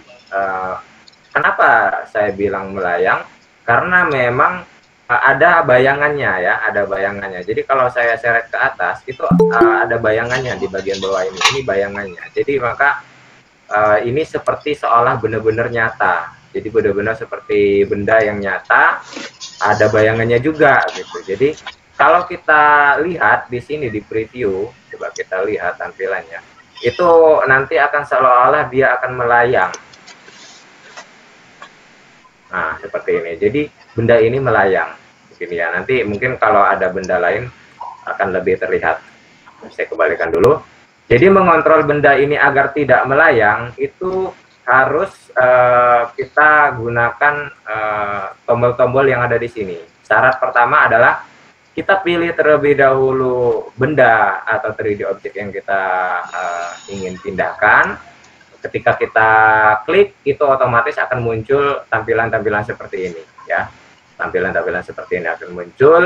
Kenapa saya bilang melayang? Karena memang ada bayangannya ya, ada bayangannya. Jadi kalau saya seret ke atas itu ada bayangannya di bagian bawah ini bayangannya. Jadi maka ini seperti seolah benar-benar nyata. Jadi benar-benar seperti benda yang nyata, ada bayangannya juga gitu. Jadi kalau kita lihat di sini di preview, coba kita lihat tampilannya. Itu nanti akan seolah-olah dia akan melayang. Nah, seperti ini. Jadi benda ini melayang. Begini ya. Nanti mungkin kalau ada benda lain akan lebih terlihat. Saya kembalikan dulu. Jadi mengontrol benda ini agar tidak melayang itu harus kita gunakan tombol-tombol yang ada di sini. Syarat pertama adalah kita pilih terlebih dahulu benda atau 3D object yang kita ingin pindahkan. ketika kita klik itu otomatis akan muncul tampilan-tampilan seperti ini ya. Tampilan-tampilan seperti ini akan muncul.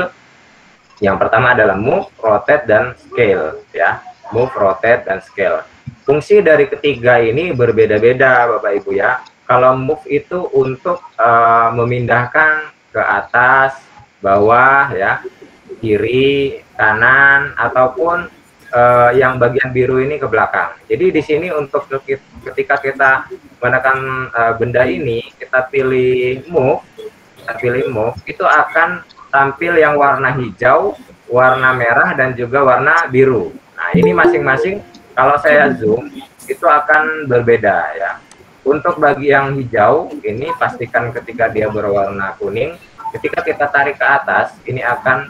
Yang pertama adalah move, rotate, dan scale ya. Move, rotate, dan scale. Fungsi dari ketiga ini berbeda-beda Bapak Ibu ya. Kalau move itu untuk memindahkan ke atas, bawah ya, kiri, kanan, ataupun yang bagian biru ini ke belakang. Jadi di sini untuk ketika kita menekan benda ini, kita pilih move, itu akan tampil yang warna hijau, warna merah, dan juga warna biru. Nah, ini masing-masing kalau saya zoom itu akan berbeda ya. Untuk bagi yang hijau ini pastikan ketika dia berwarna kuning, ketika kita tarik ke atas ini akan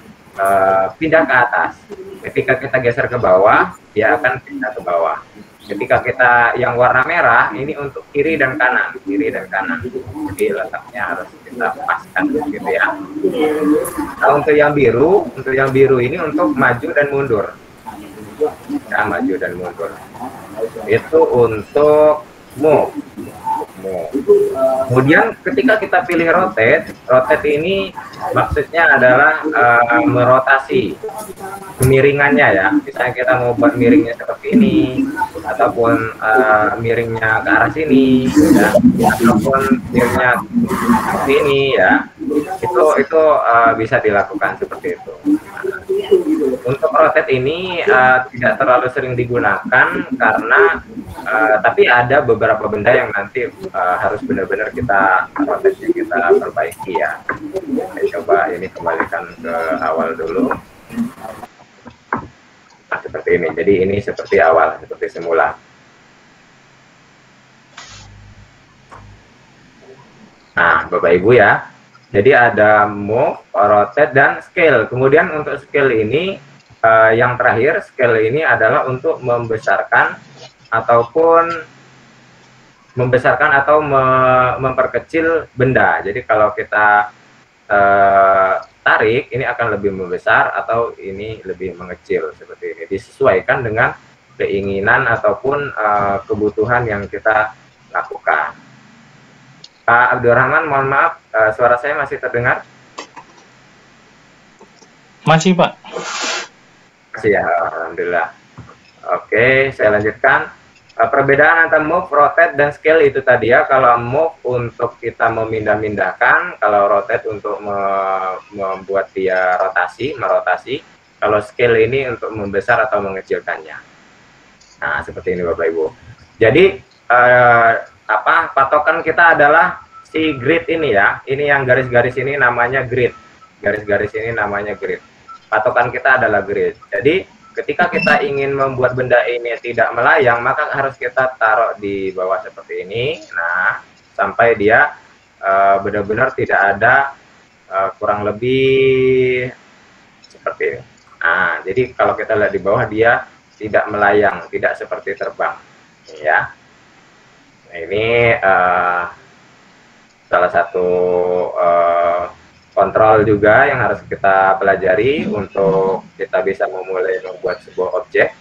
pindah ke atas. Ketika kita geser ke bawah, dia akan pindah ke bawah. Ketika kita yang warna merah ini untuk kiri dan kanan, jadi letaknya harus kita paskan gitu ya. Nah, untuk yang biru ini untuk maju dan mundur ya, maju dan mundur itu untuk move. Kemudian ketika kita pilih rotate ini maksudnya adalah merotasi kemiringannya ya. Misalnya kita mau buat miringnya seperti ini, ataupun miringnya ke arah sini ya, ataupun miringnya seperti ini ya, itu bisa dilakukan seperti itu. Untuk rotate ini tidak terlalu sering digunakan karena tapi ada beberapa benda yang nanti harus benar-benar kita rotate, kita perbaiki ya. Saya coba ini kembalikan ke awal dulu. Nah, seperti ini. Jadi ini seperti awal, seperti semula. Nah, Bapak Ibu ya. Jadi ada move, rotate, dan scale. Kemudian untuk scale ini yang terakhir, scale ini adalah untuk membesarkan atau memperkecil benda. Jadi kalau kita tarik, ini akan lebih membesar atau ini lebih mengecil seperti ini. Disesuaikan dengan keinginan ataupun kebutuhan yang kita lakukan. Pak Abdurrahman, mohon maaf, suara saya masih terdengar? Masih, Pak. Masih ya, alhamdulillah. Oke, saya lanjutkan. Perbedaan antara move, rotate, dan scale itu tadi ya. Kalau move untuk kita memindah-mindahkan, kalau rotate untuk membuat dia merotasi. Kalau scale ini untuk membesar atau mengecilkannya. Nah, seperti ini Bapak Ibu. Jadi patokan kita adalah si grid ini ya. Ini yang garis-garis ini namanya grid. Garis-garis ini namanya grid. Patokan kita adalah grid. Jadi ketika kita ingin membuat benda ini tidak melayang, maka harus kita taruh di bawah seperti ini. Nah, sampai dia benar-benar tidak ada kurang lebih seperti ini. Nah, jadi kalau kita lihat di bawah dia tidak melayang, tidak seperti terbang, ya. Nah, ini salah satu kontrol juga yang harus kita pelajari untuk kita bisa memulai membuat sebuah objek.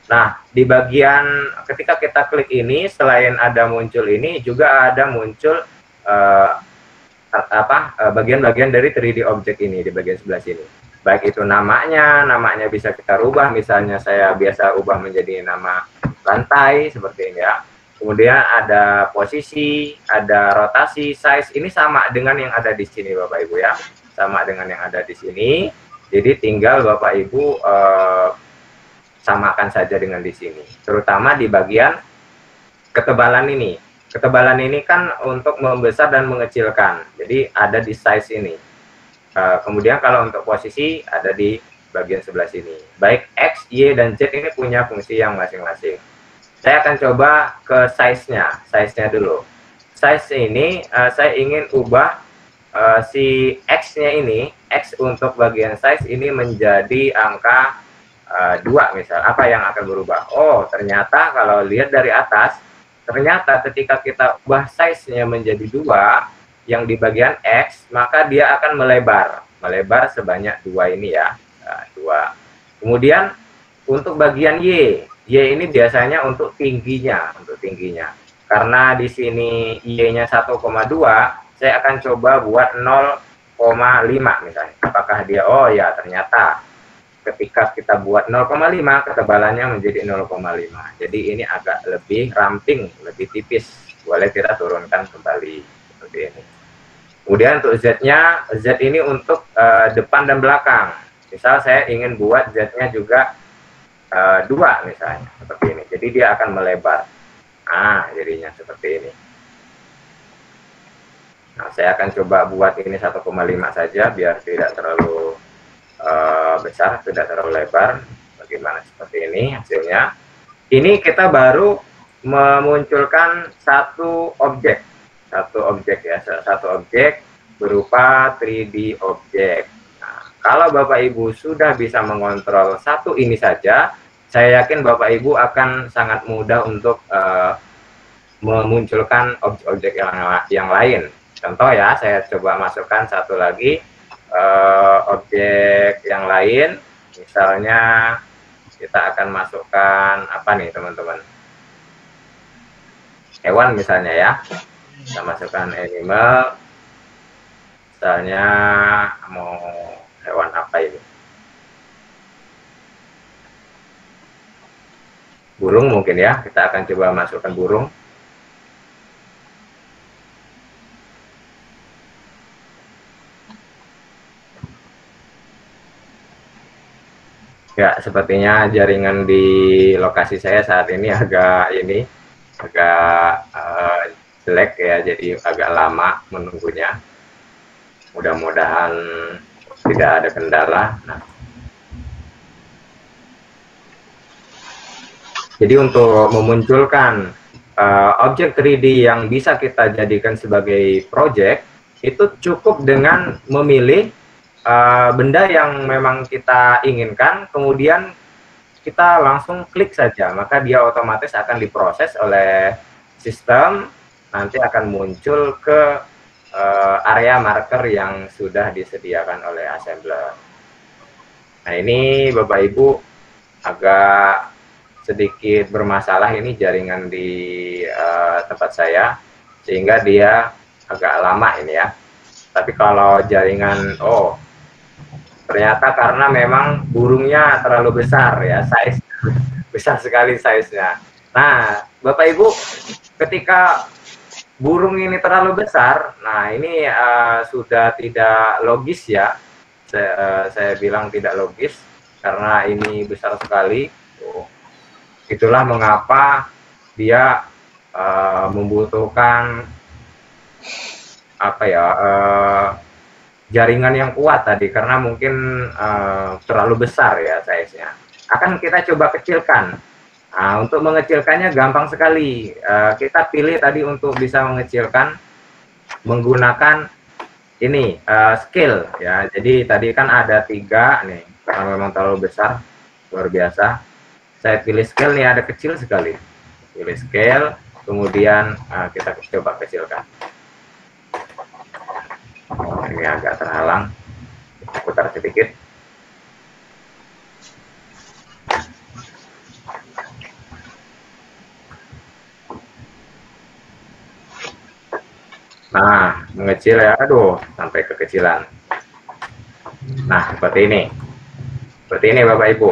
Nah, di bagian ketika kita klik ini, selain ada muncul ini, juga ada muncul bagian-bagian dari 3D objek ini di bagian sebelah sini. Baik itu namanya bisa kita rubah. Misalnya saya biasa ubah menjadi nama lantai seperti ini ya. Kemudian ada posisi, ada rotasi, size. Ini sama dengan yang ada di sini Bapak Ibu ya. Sama dengan yang ada di sini. Jadi tinggal Bapak Ibu samakan saja dengan di sini. Terutama di bagian ketebalan ini. Ketebalan ini kan untuk membesar dan mengecilkan. Jadi ada di size ini. Kemudian kalau untuk posisi ada di bagian sebelah sini. Baik X, Y, dan Z ini punya fungsi yang masing-masing. Saya akan coba ke size-nya dulu. Size ini saya ingin ubah si X-nya ini, X untuk bagian size ini menjadi angka 2 misal. Apa yang akan berubah? Oh, ternyata kalau lihat dari atas, ternyata ketika kita ubah size-nya menjadi 2, yang di bagian X, maka dia akan melebar sebanyak 2 ini ya. 2. Kemudian untuk bagian Y ini biasanya untuk tingginya, karena di sini Y-nya 1,2, saya akan coba buat 0,5 misalnya. Apakah dia, oh ya ternyata ketika kita buat 0,5 ketebalannya menjadi 0,5. Jadi ini agak lebih ramping, lebih tipis. Boleh kita turunkan kembali seperti ini. Kemudian untuk Z-nya, Z ini untuk depan dan belakang. Misal saya ingin buat Z-nya juga 2 misalnya, seperti ini. Jadi dia akan melebar. Nah, jadinya seperti ini. Nah, saya akan coba buat ini 1,5 saja biar tidak terlalu besar, tidak terlalu lebar. Bagaimana seperti ini hasilnya. Ini kita baru memunculkan satu objek ya, satu objek berupa 3D objek. Nah, kalau Bapak Ibu sudah bisa mengontrol satu ini saja, saya yakin Bapak Ibu akan sangat mudah untuk memunculkan objek-objek yang lain. Contoh ya, saya coba masukkan satu lagi objek yang lain. Misalnya kita akan masukkan apa nih teman-teman? Hewan misalnya ya. Kita masukkan animal. Misalnya mau hewan apa ini? Burung mungkin ya. Kita akan coba masukkan burung. Ya, sepertinya jaringan di lokasi saya saat ini agak jelek ya, jadi agak lama menunggunya. Mudah-mudahan tidak ada kendala. Nah, jadi untuk memunculkan objek 3D yang bisa kita jadikan sebagai project, itu cukup dengan memilih benda yang memang kita inginkan, kemudian kita langsung klik saja, maka dia otomatis akan diproses oleh sistem, nanti akan muncul ke area marker yang sudah disediakan oleh assembler. Nah, ini Bapak Ibu agak sedikit bermasalah ini jaringan di tempat saya, sehingga dia agak lama ini ya. Tapi kalau jaringan, ternyata karena memang burungnya terlalu besar ya, size besar sekali size-nya. Nah, Bapak Ibu, ketika burung ini terlalu besar, nah ini sudah tidak logis ya. Saya bilang tidak logis karena ini besar sekali. Itulah mengapa dia membutuhkan apa ya? Jaringan yang kuat tadi, karena mungkin terlalu besar ya size-nya. Akan kita coba kecilkan. Nah, untuk mengecilkannya gampang sekali. Kita pilih tadi untuk bisa mengecilkan menggunakan ini scale ya. Jadi tadi kan ada 3 nih, karena memang terlalu besar, luar biasa. Saya pilih scale nih, ada kecil sekali. Pilih scale, kemudian kita coba kecilkan. Ini agak terhalang, putar sedikit. Nah, mengecil ya, aduh, sampai kekecilan. Nah, seperti ini. Seperti ini Bapak Ibu.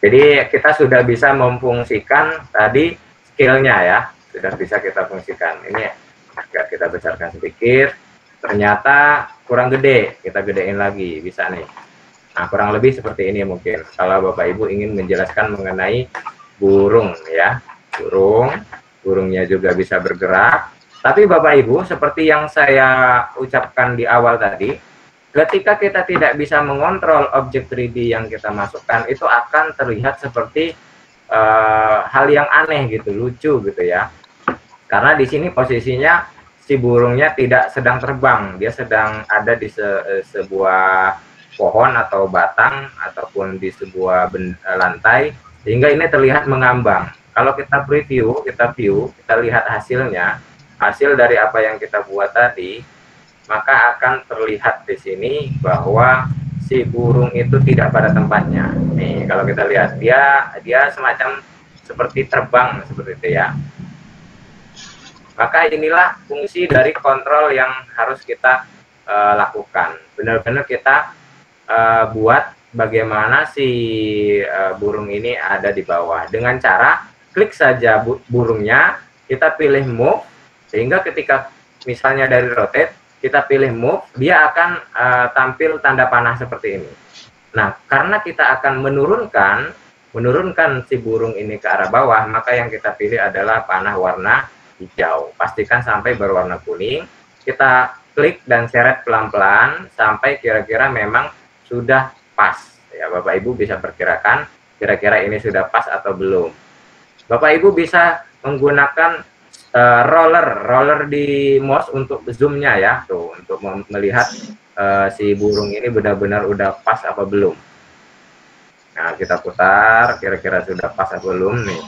Jadi kita sudah bisa memfungsikan tadi skill-nya ya, sudah bisa kita fungsikan. Ini agak kita besarkan sedikit. Ternyata kurang gede, kita gedein lagi, bisa nih. Nah, kurang lebih seperti ini mungkin. Kalau Bapak Ibu ingin menjelaskan mengenai burung ya, burungnya juga bisa bergerak. Tapi Bapak Ibu, seperti yang saya ucapkan di awal tadi, ketika kita tidak bisa mengontrol objek 3D yang kita masukkan, itu akan terlihat seperti hal yang aneh gitu, lucu gitu ya. Karena di sini posisinya si burungnya tidak sedang terbang, dia sedang ada di sebuah pohon atau batang ataupun di sebuah lantai, sehingga ini terlihat mengambang. Kalau kita preview, kita lihat hasilnya, hasil dari apa yang kita buat tadi, maka akan terlihat di sini bahwa si burung itu tidak pada tempatnya. Nih, kalau kita lihat dia semacam seperti terbang seperti itu ya. Maka inilah fungsi dari kontrol yang harus kita lakukan. Benar-benar kita buat bagaimana si burung ini ada di bawah. Dengan cara klik saja burungnya, kita pilih move, sehingga ketika misalnya dari rotate, kita pilih move, dia akan tampil tanda panah seperti ini. Nah, karena kita akan menurunkan si burung ini ke arah bawah, maka yang kita pilih adalah panah warna hijau. Pastikan sampai berwarna kuning. Kita klik dan seret pelan-pelan sampai kira-kira memang sudah pas. Ya, Bapak Ibu bisa perkirakan kira-kira ini sudah pas atau belum. Bapak Ibu bisa menggunakan roller di mouse untuk zoomnya ya, tuh untuk melihat si burung ini benar-benar udah pas apa belum. Nah, kita putar, kira-kira sudah pas atau belum nih.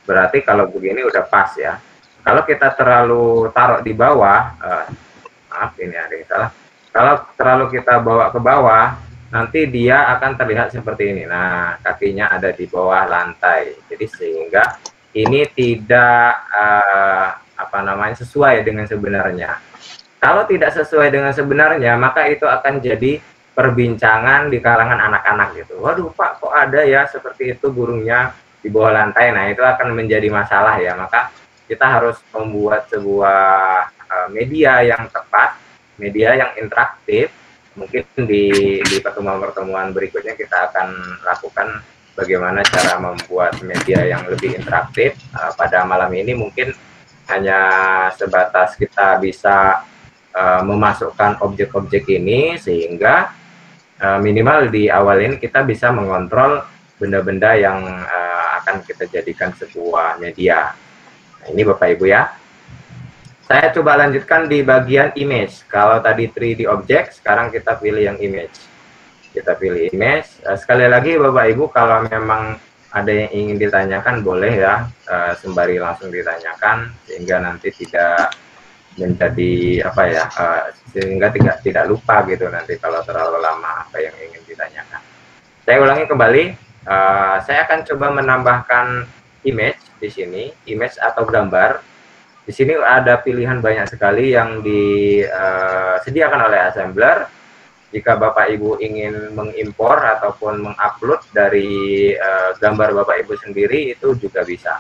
Berarti kalau begini udah pas ya. Kalau kita terlalu taruh di bawah, maaf ini ada yang salah. Kalau terlalu kita bawa ke bawah, nanti dia akan terlihat seperti ini. Nah, kakinya ada di bawah lantai. Jadi sehingga ini tidak sesuai dengan sebenarnya. Kalau tidak sesuai dengan sebenarnya, maka itu akan jadi perbincangan di kalangan anak-anak gitu. Waduh Pak, kok ada ya seperti itu burungnya di bawah lantai. Nah, itu akan menjadi masalah ya. Maka kita harus membuat sebuah media yang tepat, media yang interaktif. Mungkin di pertemuan-pertemuan berikutnya kita akan lakukan bagaimana cara membuat media yang lebih interaktif. Pada malam ini mungkin hanya sebatas kita bisa memasukkan objek-objek ini, sehingga minimal di awal ini kita bisa mengontrol benda-benda yang akan kita jadikan sebuah media. Nah, ini Bapak Ibu ya. Saya coba lanjutkan di bagian image. Kalau tadi 3D object, sekarang kita pilih yang image. Kita pilih image. Sekali lagi Bapak Ibu, kalau memang ada yang ingin ditanyakan boleh ya, sembari langsung ditanyakan, sehingga nanti tidak menjadi sehingga tidak lupa gitu nanti kalau terlalu lama apa yang ingin ditanyakan. Saya ulangi kembali. Saya akan coba menambahkan image di sini, image atau gambar. Di sini ada pilihan banyak sekali yang disediakan oleh assembler. Jika Bapak Ibu ingin mengimpor ataupun mengupload dari gambar Bapak Ibu sendiri, itu juga bisa.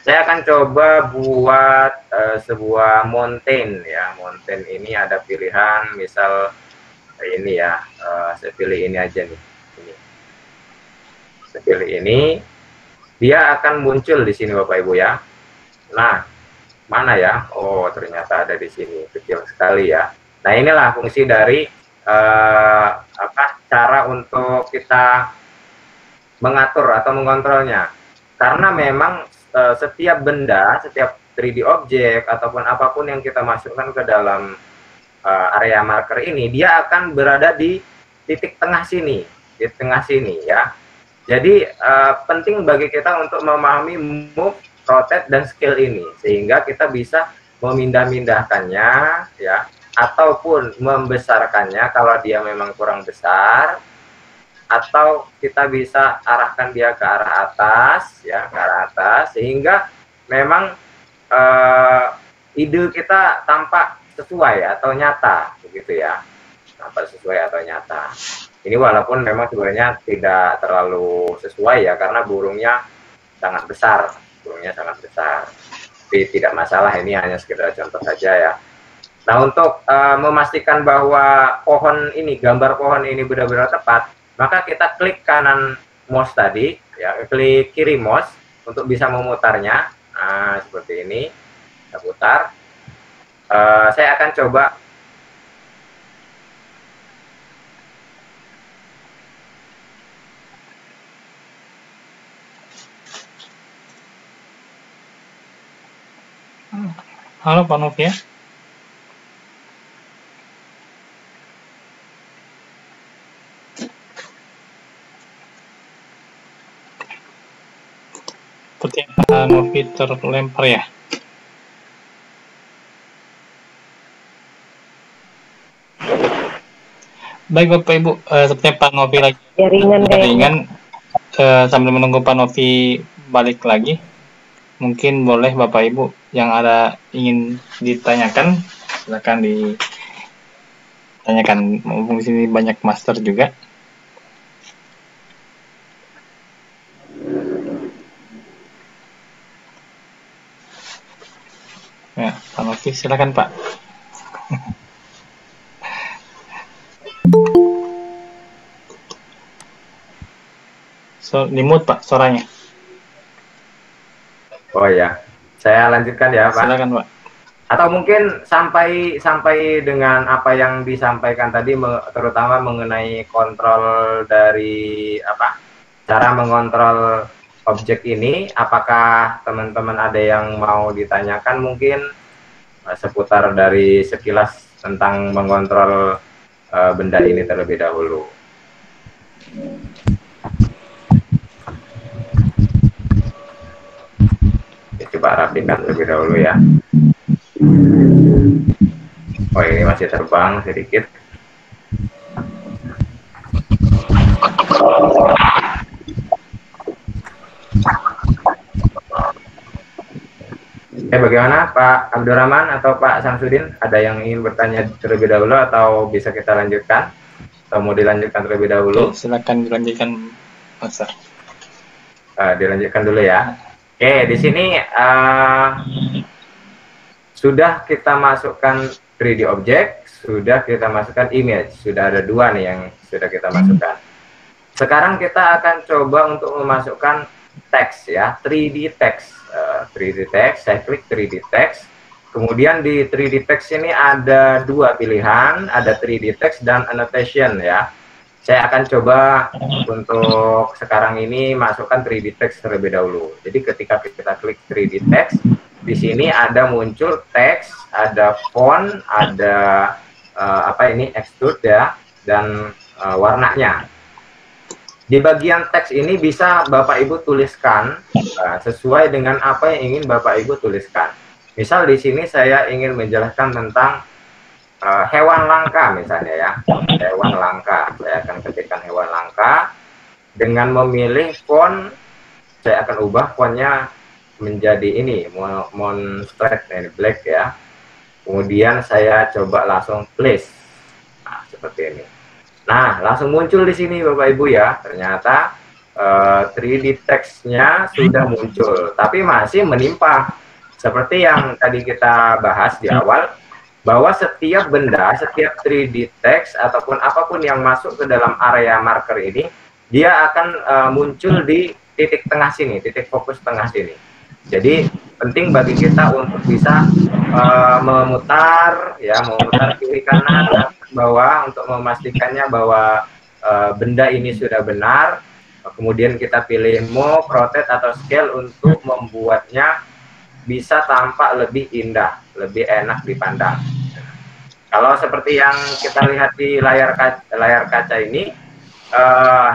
Saya akan coba buat sebuah mountain ya. Mountain ini ada pilihan, misal ini ya. Saya pilih ini aja nih. Ini. Saya pilih ini. Dia akan muncul di sini Bapak Ibu ya. Nah, mana ya? Oh, ternyata ada di sini, kecil sekali ya. Nah, inilah fungsi dari cara untuk kita mengatur atau mengontrolnya. Karena memang setiap benda, setiap 3D object ataupun apapun yang kita masukkan ke dalam area marker ini, dia akan berada di titik tengah sini, di tengah sini ya. Jadi penting bagi kita untuk memahami move, rotate, dan scale ini, sehingga kita bisa memindah-mindahkannya ya, ataupun membesarkannya kalau dia memang kurang besar, atau kita bisa arahkan dia ke arah atas ya, ke arah atas, sehingga memang ide kita tampak sesuai atau nyata begitu ya, tampak sesuai atau nyata. Ini walaupun memang sebenarnya tidak terlalu sesuai ya, karena burungnya sangat besar. Burungnya sangat besar, tapi tidak masalah, ini hanya sekedar contoh saja ya. Nah, untuk memastikan bahwa pohon ini, gambar pohon ini benar-benar tepat, maka kita klik kanan mouse tadi, ya, klik kiri mouse untuk bisa memutarnya. Nah, seperti ini, kita putar. Saya akan coba Halo Pak Novi ya. Seperti Pak Novi terlempar ya. Baik Bapak Ibu, sepertinya Pak Novi lagi jaringan sambil menunggu Pak Novi balik lagi. mungkin boleh Bapak Ibu yang ada ingin ditanyakan, silakan ditanyakan. Mumpung di sini banyak master juga. Ya, Pak Novi, silakan Pak. Di mute Pak suaranya. Oh ya, saya lanjutkan ya Pak. Silakan Pak. Atau mungkin sampai dengan apa yang disampaikan tadi, terutama mengenai kontrol dari cara mengontrol objek ini, apakah teman-teman ada yang mau ditanyakan mungkin seputar dari sekilas tentang mengontrol benda ini terlebih dahulu. Coba rapikan terlebih dahulu ya. Oh, ini masih terbang sedikit. Bagaimana Pak Abdurrahman atau Pak Samsudin? Ada yang ingin bertanya terlebih dahulu atau bisa kita lanjutkan? Atau mau dilanjutkan terlebih dahulu? Silakan dilanjutkan, Master. Dilanjutkan dulu ya. Oke, di sini sudah kita masukkan 3D object, sudah kita masukkan image, sudah ada 2 nih yang sudah kita masukkan. Sekarang kita akan coba untuk memasukkan teks ya, 3D text. 3D text, saya klik 3D text. Kemudian di 3D text ini ada 2 pilihan, ada 3D text dan annotation ya. Saya akan coba untuk sekarang ini masukkan 3D text terlebih dahulu. Jadi ketika kita klik 3D text, di sini ada muncul teks, ada font, ada extrude ya, dan warnanya. Di bagian teks ini bisa Bapak Ibu tuliskan sesuai dengan apa yang ingin Bapak Ibu tuliskan. Misal di sini saya ingin menjelaskan tentang hewan langka misalnya ya, hewan langka. Saya akan ketikkan hewan langka. Dengan memilih font, saya akan ubah fontnya menjadi ini, Monstrate Black ya. Kemudian saya coba langsung place. Nah, seperti ini. Nah, langsung muncul di sini Bapak Ibu ya. Ternyata 3D text-nya sudah muncul, tapi masih menimpa. Seperti yang tadi kita bahas di awal, bahwa setiap benda, setiap 3D text ataupun apapun yang masuk ke dalam area marker ini, dia akan muncul di titik tengah sini, titik fokus tengah sini. Jadi penting bagi kita untuk bisa memutar kiri kanan bawah untuk memastikannya bahwa benda ini sudah benar. Kemudian kita pilih move, rotate atau scale untuk membuatnya bisa tampak lebih indah, lebih enak dipandang. Kalau seperti yang kita lihat di layar kaca ini,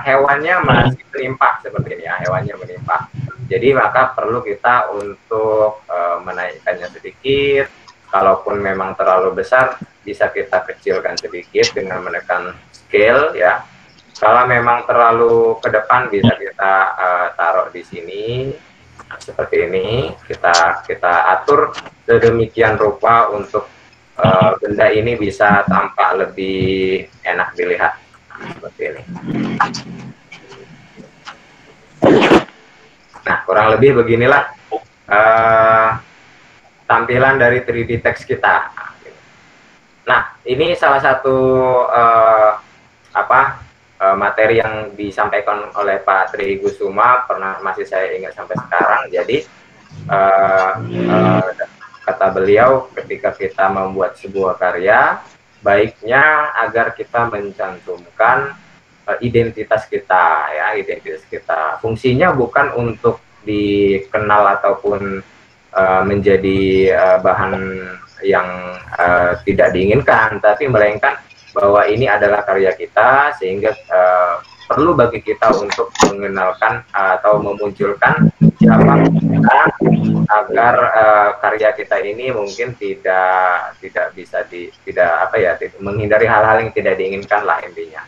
hewannya masih menimpa seperti ini ya, hewannya menimpa. Jadi maka perlu kita untuk menaikkannya sedikit. Kalaupun memang terlalu besar, bisa kita kecilkan sedikit dengan menekan scale ya. Kalau memang terlalu ke depan, bisa kita taruh di sini. Nah, seperti ini kita atur sedemikian rupa untuk benda ini bisa tampak lebih enak dilihat. Nah, seperti ini. Nah, kurang lebih beginilah tampilan dari 3D text kita. Nah, ini salah satu materi yang disampaikan oleh Pak Tri Gusuma, masih saya ingat sampai sekarang. Jadi kata beliau, ketika kita membuat sebuah karya, baiknya agar kita mencantumkan identitas kita ya, identitas kita. Fungsinya bukan untuk dikenal ataupun menjadi bahan yang tidak diinginkan, tapi melainkan bahwa ini adalah karya kita, sehingga perlu bagi kita untuk mengenalkan atau memunculkan siapa kita, agar karya kita ini mungkin tidak bisa menghindari hal-hal yang tidak diinginkan lah intinya.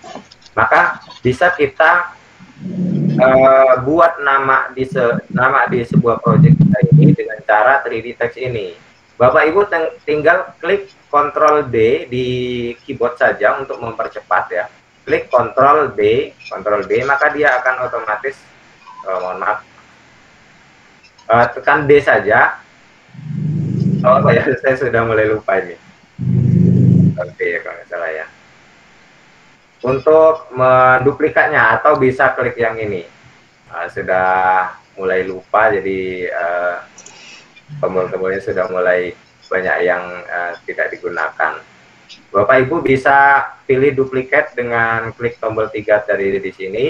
Maka bisa kita buat nama di sebuah project kita ini dengan cara 3D text ini. Bapak Ibu tinggal klik Ctrl D di keyboard saja untuk mempercepat ya. Klik Ctrl D, maka dia akan otomatis, mohon maaf, tekan D saja. Oh ya, saya sudah mulai lupa ini. Oke, kalau nggak salah ya. Untuk menduplikatnya atau bisa klik yang ini. Sudah mulai lupa, jadi tombol-tombolnya sudah mulai banyak yang tidak digunakan. Bapak Ibu bisa pilih duplikat dengan klik tombol 3 dari di sini,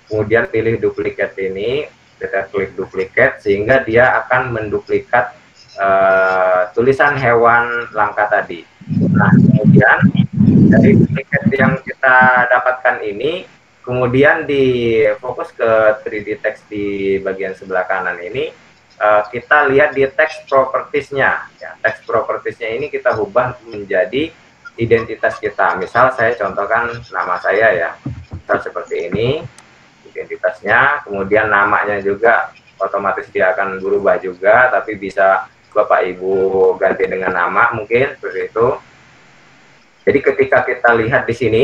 kemudian pilih duplikat ini, kita klik duplikat sehingga dia akan menduplikat tulisan hewan langka tadi. Nah, kemudian dari duplikat yang kita dapatkan ini, kemudian difokus ke 3D text di bagian sebelah kanan ini, kita lihat di text properties-nya. Ya, text properties-nya ini kita ubah menjadi identitas kita. Misal saya contohkan nama saya ya, misal seperti ini identitasnya, kemudian namanya juga otomatis dia akan berubah juga, tapi bisa Bapak Ibu ganti dengan nama mungkin seperti itu. Jadi ketika kita lihat di sini,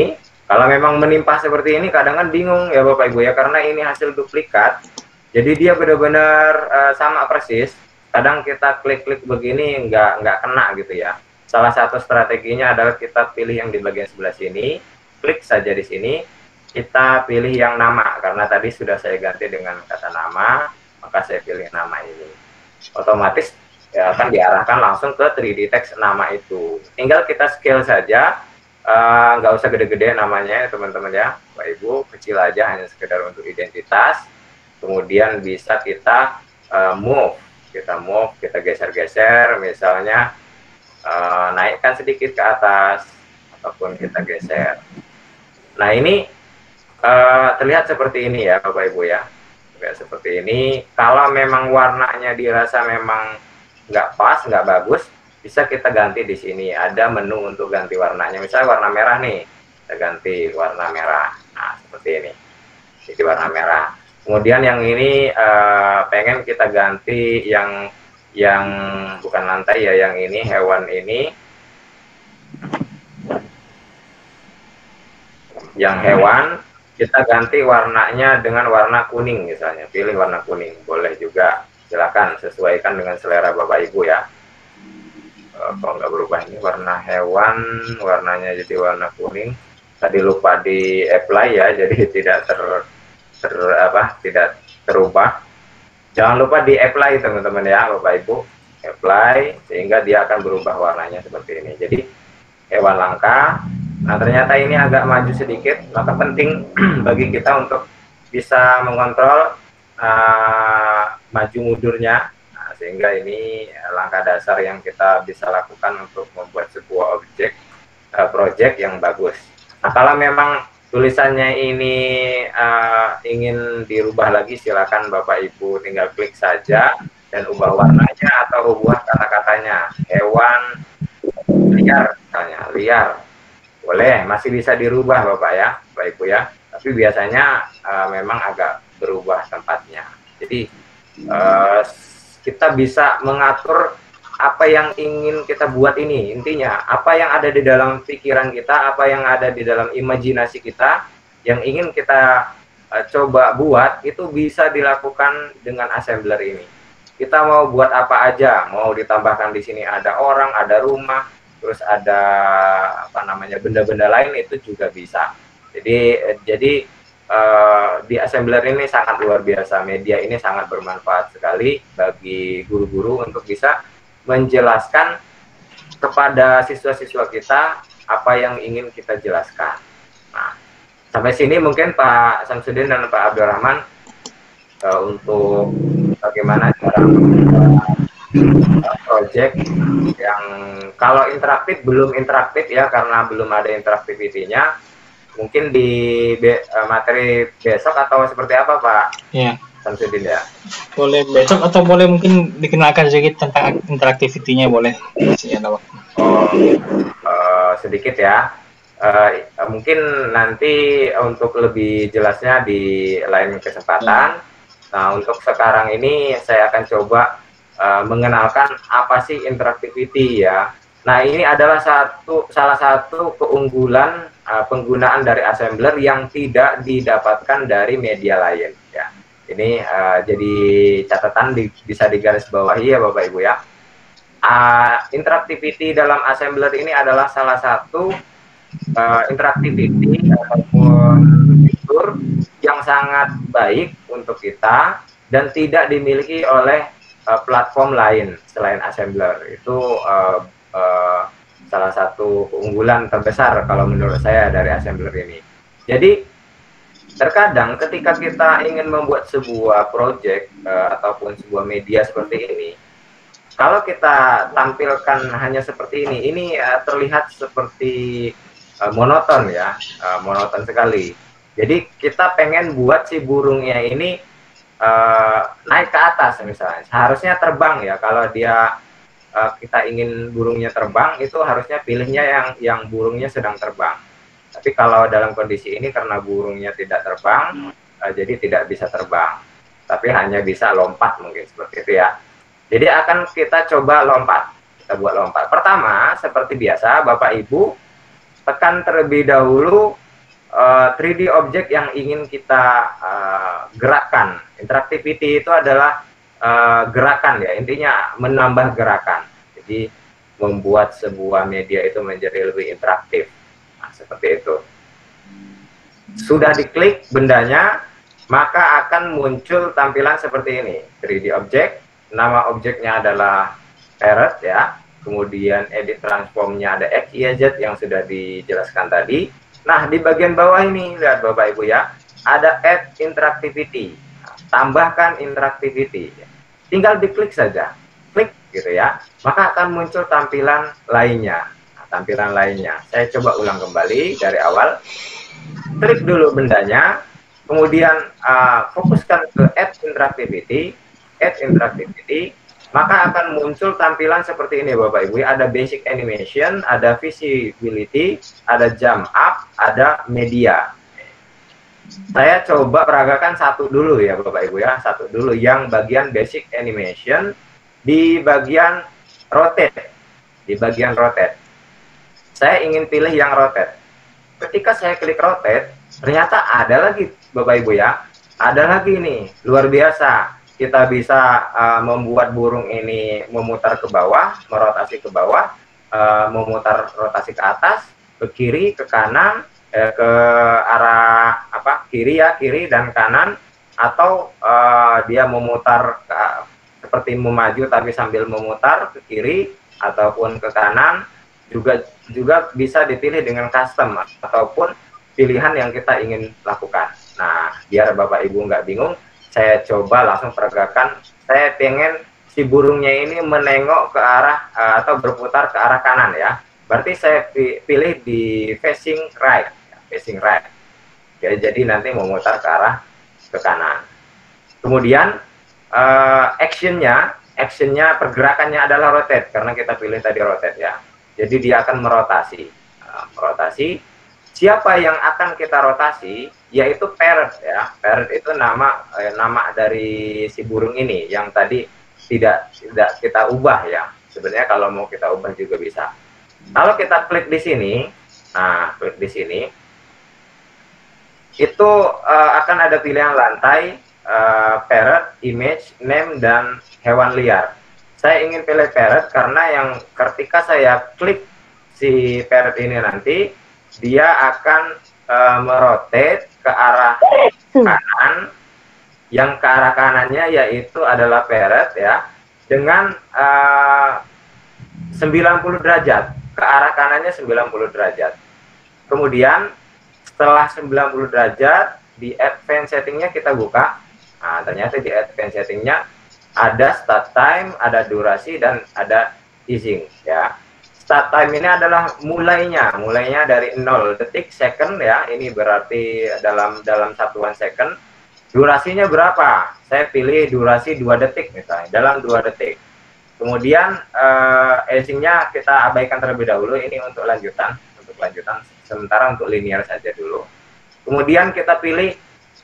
kalau memang menimpa seperti ini kadang kan bingung ya Bapak Ibu ya, karena ini hasil duplikat. Jadi dia benar-benar sama persis. Kadang kita klik-klik begini nggak kena gitu ya. Salah satu strateginya adalah kita pilih yang di bagian sebelah sini, klik saja di sini, kita pilih yang nama, karena tadi sudah saya ganti dengan kata nama, maka saya pilih nama ini. Otomatis ya, akan diarahkan langsung ke 3D text nama itu. Tinggal kita scale saja, nggak usah gede-gede namanya ya teman-teman ya, Bapak Ibu, kecil aja, hanya sekedar untuk identitas. Kemudian bisa kita move, kita geser-geser, misalnya naikkan sedikit ke atas, ataupun kita geser. Nah ini terlihat seperti ini ya Bapak Ibu ya, terlihat seperti ini. Kalau memang warnanya dirasa memang nggak pas, nggak bagus, bisa kita ganti di sini. Ada menu untuk ganti warnanya. Misalnya warna merah nih, kita ganti warna merah. Nah seperti ini, jadi warna merah. Kemudian yang ini pengen kita ganti yang bukan lantai ya, yang ini hewan ini, yang hewan kita ganti warnanya dengan warna kuning misalnya, pilih warna kuning, boleh juga, silakan sesuaikan dengan selera Bapak Ibu ya. Kalau nggak berubah ini warna hewan, warnanya jadi warna kuning. Tadi lupa di apply ya, jadi tidak tidak terubah. Jangan lupa di apply teman-teman ya Bapak Ibu, apply sehingga dia akan berubah warnanya seperti ini. Jadi hewan langka. Nah ternyata ini agak maju sedikit, maka penting bagi kita untuk bisa mengontrol maju mundurnya. Nah, sehingga ini langkah dasar yang kita bisa lakukan untuk membuat sebuah project yang bagus. Nah kalau memang tulisannya ini ingin dirubah lagi, silakan Bapak Ibu tinggal klik saja dan ubah warnanya atau ubah kata-katanya. Hewan liar misalnya, liar. Boleh, masih bisa dirubah Bapak ya, Bapak Ibu ya. Tapi biasanya memang agak berubah tempatnya. Jadi kita bisa mengatur apa yang ingin kita buat ini. Intinya, apa yang ada di dalam pikiran kita, apa yang ada di dalam imajinasi kita, yang ingin kita coba buat, itu bisa dilakukan dengan assembler ini. Kita mau buat apa aja, mau ditambahkan di sini ada orang, ada rumah, terus ada apa namanya benda-benda lain, itu juga bisa. Jadi di assembler ini sangat luar biasa, media ini sangat bermanfaat sekali bagi guru-guru untuk bisa menjelaskan kepada siswa-siswa kita apa yang ingin kita jelaskan. Nah, sampai sini mungkin Pak Samsudin dan Pak Abdurrahman untuk bagaimana cara project yang kalau interaktif belum interaktif ya, karena belum ada interaktivitinya. Mungkin di materi besok atau seperti apa Pak? Ya. Samsudin ya. Boleh besok atau boleh mungkin dikenalkan sedikit tentang interaktivitinya, boleh? Sedikit ya. Mungkin nanti untuk lebih jelasnya di lain kesempatan. Nah, untuk sekarang ini saya akan coba mengenalkan apa sih interactivity ya. Nah, ini adalah salah satu keunggulan penggunaan dari assembler yang tidak didapatkan dari media lain ya. Ini jadi catatan bisa digarisbawahi ya Bapak Ibu ya. Interactivity dalam assembler ini adalah salah satu interactivity ataupun fitur yang sangat baik untuk kita dan tidak dimiliki oleh platform lain selain assembler. Itu salah satu keunggulan terbesar kalau menurut saya dari assembler ini. Jadi terkadang ketika kita ingin membuat sebuah project ataupun sebuah media seperti ini, kalau kita tampilkan hanya seperti ini terlihat seperti monoton ya, monoton sekali. Jadi kita pengen buat si burungnya ini naik ke atas misalnya, seharusnya terbang ya. Kalau dia kita ingin burungnya terbang, itu harusnya pilihnya yang burungnya sedang terbang. Tapi kalau dalam kondisi ini karena burungnya tidak terbang, jadi tidak bisa terbang, tapi hanya bisa lompat mungkin seperti itu ya. Jadi akan kita coba lompat, kita buat lompat. Pertama, seperti biasa, Bapak Ibu tekan terlebih dahulu 3D objek yang ingin kita gerakkan. Interactivity itu adalah gerakan ya, intinya menambah gerakan. Jadi membuat sebuah media itu menjadi lebih interaktif. Nah, seperti itu. Sudah diklik bendanya, maka akan muncul tampilan seperti ini. 3D object, nama objeknya adalah parrot ya. Kemudian edit transformnya ada X, Y, Z yang sudah dijelaskan tadi. Nah, di bagian bawah ini, lihat Bapak Ibu ya, ada add interactivity. Nah, tambahkan interactivity. Tinggal diklik saja, klik gitu ya, maka akan muncul tampilan lainnya. Nah, tampilan lainnya, saya coba ulang kembali dari awal. Klik dulu bendanya, kemudian fokuskan ke add interactivity, maka akan muncul tampilan seperti ini Bapak Ibu. Ada basic animation, ada visibility, ada jump up, ada media. Saya coba peragakan satu dulu ya Bapak Ibu ya, satu dulu yang bagian basic animation di bagian rotate. Di bagian rotate. Saya ingin pilih yang rotate. Ketika saya klik rotate, ternyata ada lagi Bapak Ibu ya. Ada lagi nih, luar biasa. Kita bisa membuat burung ini memutar ke bawah, merotasi ke bawah, memutar rotasi ke atas, ke kiri, ke kanan, ke arah kiri ya, kiri dan kanan, atau dia memutar seperti memaju tapi sambil memutar ke kiri ataupun ke kanan, juga bisa dipilih dengan custom ataupun pilihan yang kita ingin lakukan. Nah, biar Bapak Ibu nggak bingung, saya coba langsung peragakan. Saya pengen si burungnya ini menengok ke arah atau berputar ke arah kanan ya. Berarti saya pilih di facing right, facing right. Ya, jadi nanti memutar ke arah ke kanan. Kemudian actionnya pergerakannya adalah rotate karena kita pilih tadi rotate ya. Jadi dia akan merotasi. Merotasi. Siapa yang akan kita rotasi? Yaitu parrot ya. Parrot itu nama dari si burung ini yang tadi tidak kita ubah ya. Sebenarnya kalau mau kita ubah juga bisa. Kalau kita klik di sini, nah klik di sini, itu akan ada pilihan lantai, parrot, image, name, dan hewan liar. Saya ingin pilih parrot karena yang ketika saya klik si parrot ini nanti, dia akan merotate ke arah kanan, yang ke arah kanannya yaitu adalah parrot ya, dengan 90 derajat, ke arah kanannya 90 derajat. Kemudian setelah 90 derajat, di advanced settingnya kita buka. Nah, ternyata di advanced settingnya ada start time, ada durasi, dan ada easing ya. Start time ini adalah mulainya dari 0 detik second ya, ini berarti dalam satuan second. Durasinya berapa? Saya pilih durasi 2 detik misalnya, dalam 2 detik. Kemudian easingnya kita abaikan terlebih dahulu, ini untuk lanjutan sementara untuk linear saja dulu. Kemudian kita pilih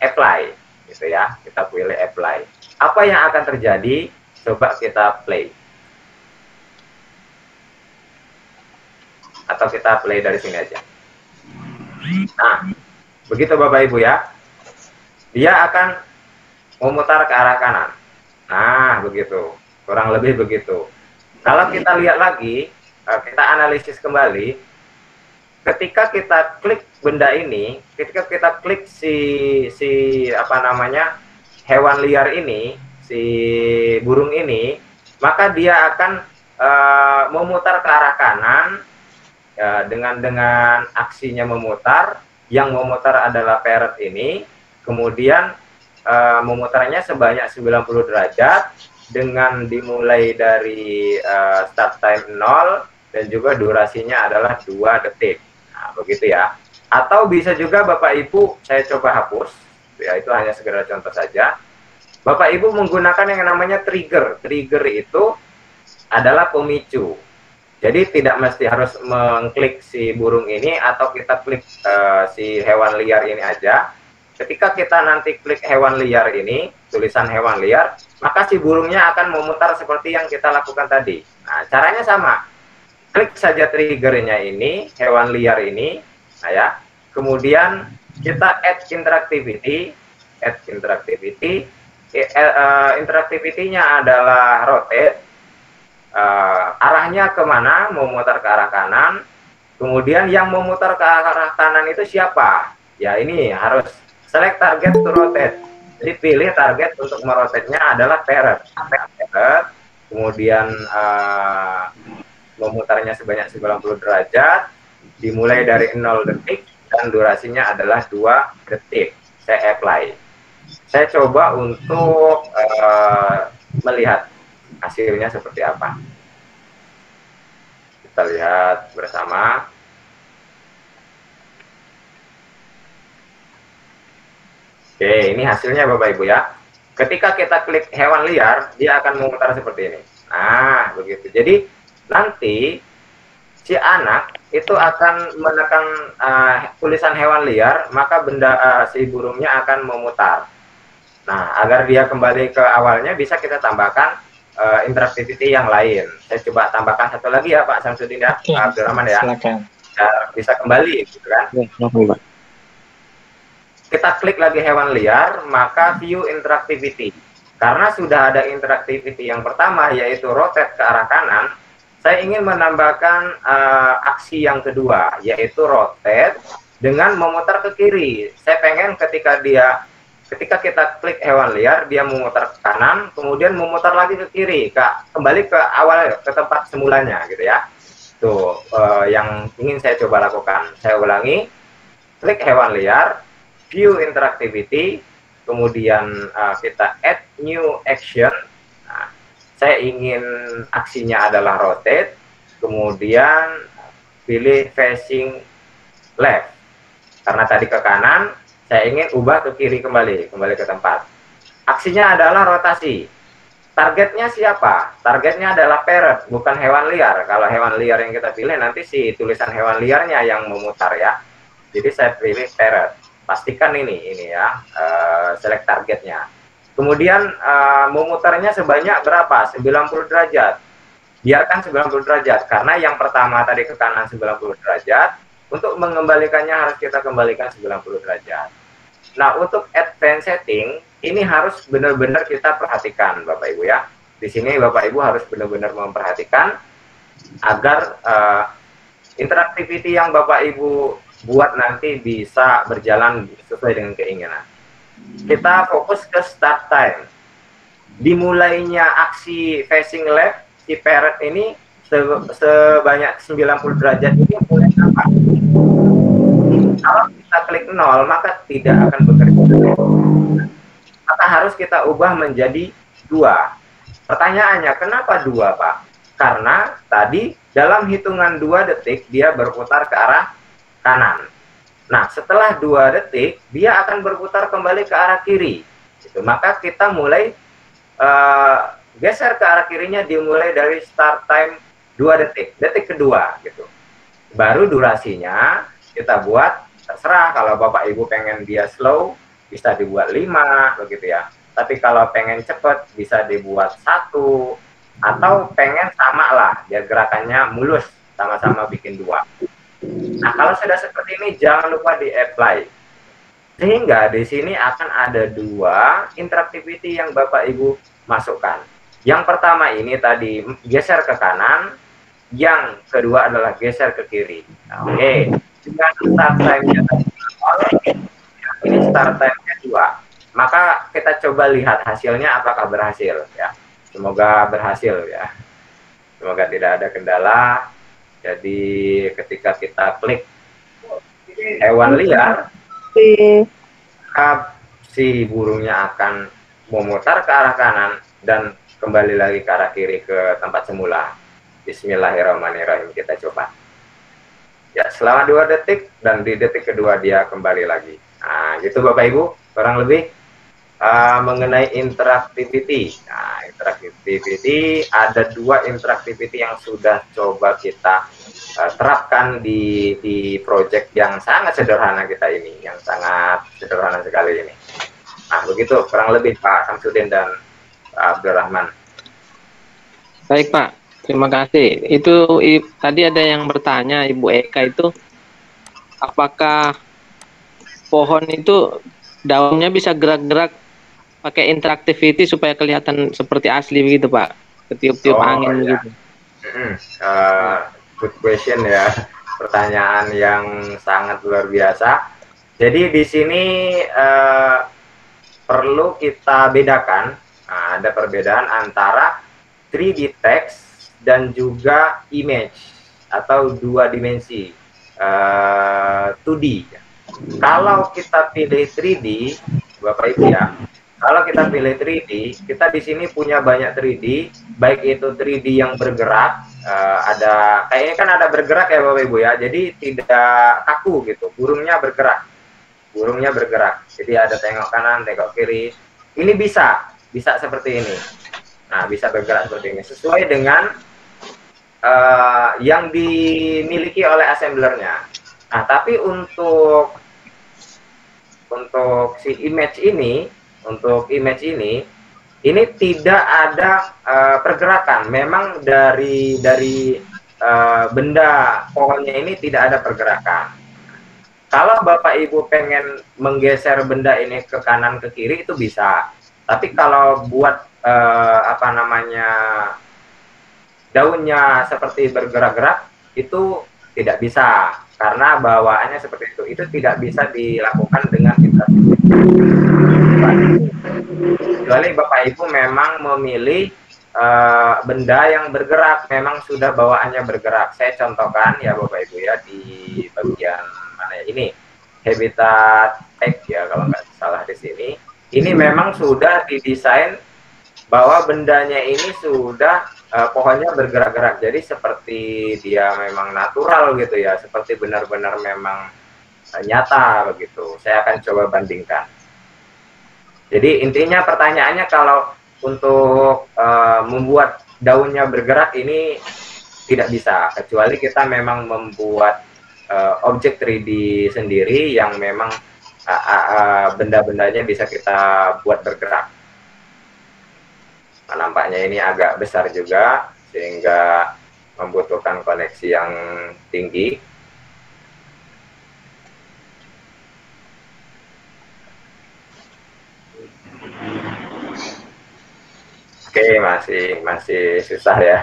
apply, gitu ya. Kita pilih apply. Apa yang akan terjadi? Coba kita play. Atau kita play dari sini aja. Nah, begitu Bapak Ibu ya. Dia akan memutar ke arah kanan. Nah, begitu. Kurang lebih begitu. Kalau kita lihat lagi, kita analisis kembali, ketika kita klik benda ini, ketika kita klik si apa namanya, hewan liar ini, si burung ini, maka dia akan memutar ke arah kanan dengan aksinya memutar. Yang memutar adalah parrot ini, kemudian memutarnya sebanyak 90 derajat dengan dimulai dari start time 0 dan juga durasinya adalah 2 detik. Nah, begitu ya. Atau bisa juga Bapak Ibu, saya coba hapus, ya itu hanya sekedar contoh saja. Bapak Ibu menggunakan yang namanya trigger. Trigger itu adalah pemicu. Jadi tidak mesti harus mengklik si burung ini atau kita klik si hewan liar ini aja. Ketika kita nanti klik hewan liar ini, tulisan hewan liar, maka si burungnya akan memutar seperti yang kita lakukan tadi. Nah, caranya sama. Klik saja triggernya ini, hewan liar ini, nah ya. Kemudian kita add interactivity. Add interactivity. Interactivity-nya adalah rotate. Arahnya kemana? Memutar ke arah kanan. Kemudian yang memutar ke arah kanan itu siapa? Ya ini harus select target to rotate. Jadi pilih target untuk merotate-nya adalah parrot. Kemudian memutarnya sebanyak 90 derajat, dimulai dari 0 detik, dan durasinya adalah 2 detik. Saya apply. Saya coba untuk melihat hasilnya seperti apa. Kita lihat bersama. Oke, ini hasilnya Bapak Ibu ya. Ketika kita klik hewan liar, dia akan memutar seperti ini. Nah, begitu. Jadi nanti si anak itu akan menekan tulisan hewan liar, maka si burungnya akan memutar. Nah, agar dia kembali ke awalnya, bisa kita tambahkan interactivity yang lain. Saya coba tambahkan satu lagi ya Pak Samsudin ya, Pak Abdurrahman ya. Silakan. Bisa kembali, gitu kan? Ya, Kita klik lagi hewan liar, maka view interactivity. Karena sudah ada interactivity yang pertama, yaitu rotate ke arah kanan, saya ingin menambahkan aksi yang kedua, yaitu rotate dengan memutar ke kiri. Saya pengen ketika kita klik hewan liar, dia memutar ke kanan, kemudian memutar lagi ke kiri, kembali ke awal, ke tempat semulanya, gitu ya. Tuh, yang ingin saya coba lakukan. Saya ulangi, klik hewan liar, view interactivity, kemudian kita add new action. Nah, saya ingin aksinya adalah rotate, kemudian pilih facing left. Karena tadi ke kanan, saya ingin ubah ke kiri kembali ke tempat. Aksinya adalah rotasi. Targetnya siapa? Targetnya adalah parrot, bukan hewan liar. Kalau hewan liar yang kita pilih, nanti si tulisan hewan liarnya yang memutar ya. Jadi saya pilih parrot. Pastikan ini ya, select targetnya. Kemudian memutarnya sebanyak berapa? 90 derajat. Biarkan 90 derajat, karena yang pertama tadi ke kanan 90 derajat, untuk mengembalikannya harus kita kembalikan 90 derajat. Nah, untuk advanced setting, ini harus benar-benar kita perhatikan Bapak Ibu ya. Di sini Bapak Ibu harus benar-benar memperhatikan agar interactivity yang Bapak Ibu buat nanti bisa berjalan sesuai dengan keinginan. Kita fokus ke start time. Dimulainya aksi facing left, si parrot ini sebanyak 90 derajat ini mulai apa? Kalau kita klik 0, maka tidak akan bekerja. Maka harus kita ubah menjadi 2. Pertanyaannya, kenapa 2 Pak? Karena tadi dalam hitungan 2 detik dia berputar ke arah kanan. Nah, setelah 2 detik, dia akan berputar kembali ke arah kiri. Gitu. Maka kita mulai geser ke arah kirinya, dimulai dari start time 2 detik. Detik kedua, gitu. Baru durasinya kita buat, terserah kalau Bapak Ibu pengen dia slow, bisa dibuat 5 begitu ya. Tapi kalau pengen cepet bisa dibuat 1, atau pengen sama lah biar gerakannya mulus, sama-sama bikin 2. Nah, kalau sudah seperti ini jangan lupa di-apply. Sehingga di sini akan ada 2 interactivity yang Bapak Ibu masukkan. Yang pertama ini tadi geser ke kanan, yang kedua adalah geser ke kiri. Nah, oke. Dengan start time-nya ini start time-nya 2. Maka kita coba lihat hasilnya apakah berhasil ya. Semoga berhasil ya. Semoga tidak ada kendala. Jadi ketika kita klik hewan liar, si burungnya akan memutar ke arah kanan dan kembali lagi ke arah kiri ke tempat semula. Bismillahirrahmanirrahim, kita coba. Ya, selama 2 detik dan di detik kedua dia kembali lagi. Nah, gitu Bapak Ibu, kurang lebih mengenai interactivity. Nah, interactivity ada 2 interactivity yang sudah coba kita terapkan di project yang sangat sederhana kita ini, yang sangat sederhana sekali ini. Nah, begitu kurang lebih Pak Samsudin dan Pak Abdurrahman. Baik Pak, terima kasih. Itu tadi ada yang bertanya Ibu Eka itu, apakah pohon itu daunnya bisa gerak-gerak pakai interactivity supaya kelihatan seperti asli begitu Pak, ketiup-tiup angin ya. gitu. Good question ya, pertanyaan yang sangat luar biasa. Jadi di sini perlu kita bedakan, ada perbedaan antara 3D text dan juga image atau 2 dimensi 2D. Kalau kita pilih 3D, Bapak Ibu ya, kalau kita pilih 3D, kita di sini punya banyak 3D, baik itu 3D yang bergerak, ada kayaknya kan ada bergerak ya Bapak Ibu ya, jadi tidak kaku gitu, burungnya bergerak, jadi ada tengok kanan, tengok kiri, ini bisa seperti ini, nah bisa bergerak seperti ini, sesuai dengan yang dimiliki oleh assemblernya. Nah, tapi untuk si image ini, ini tidak ada pergerakan. Memang dari benda pohonnya ini tidak ada pergerakan. Kalau Bapak Ibu pengen menggeser benda ini ke kanan ke kiri itu bisa. Tapi kalau buat daunnya seperti bergerak-gerak itu tidak bisa karena bawaannya seperti itu. Itu tidak bisa dilakukan dengan interactivity. Kecuali Bapak Ibu memang memilih benda yang bergerak, memang sudah bawaannya bergerak. Saya contohkan ya Bapak Ibu ya di bagian mana ya ini, habitat tag ya kalau nggak salah di sini. Ini memang sudah didesain bahwa bendanya ini sudah pohonnya bergerak-gerak, jadi seperti dia memang natural gitu ya, seperti benar-benar memang nyata begitu. Saya akan coba bandingkan. Jadi intinya pertanyaannya kalau untuk membuat daunnya bergerak ini tidak bisa, kecuali kita memang membuat objek 3D sendiri yang memang benda-bendanya bisa kita buat bergerak. Nah, nampaknya ini agak besar juga sehingga membutuhkan koneksi yang tinggi. Oke, masih susah ya.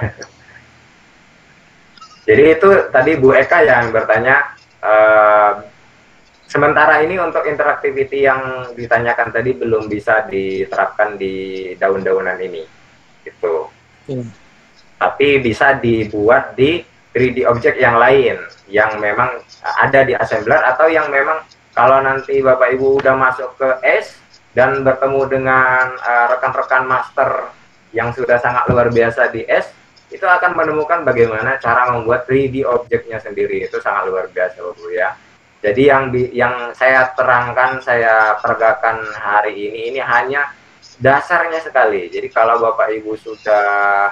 Jadi itu tadi Bu Eka yang bertanya. Sementara ini untuk interactivity yang ditanyakan tadi belum bisa diterapkan di daun-daunan ini, gitu. Tapi bisa dibuat di 3D object yang lain, yang memang ada di assembler atau yang memang kalau nanti Bapak Ibu udah masuk ke S dan bertemu dengan rekan-rekan master yang sudah sangat luar biasa di S, itu akan menemukan bagaimana cara membuat 3D objeknya sendiri. Itu sangat luar biasa Bapak ya. Jadi yang saya terangkan, saya peragakan hari ini hanya dasarnya sekali. Jadi kalau Bapak Ibu sudah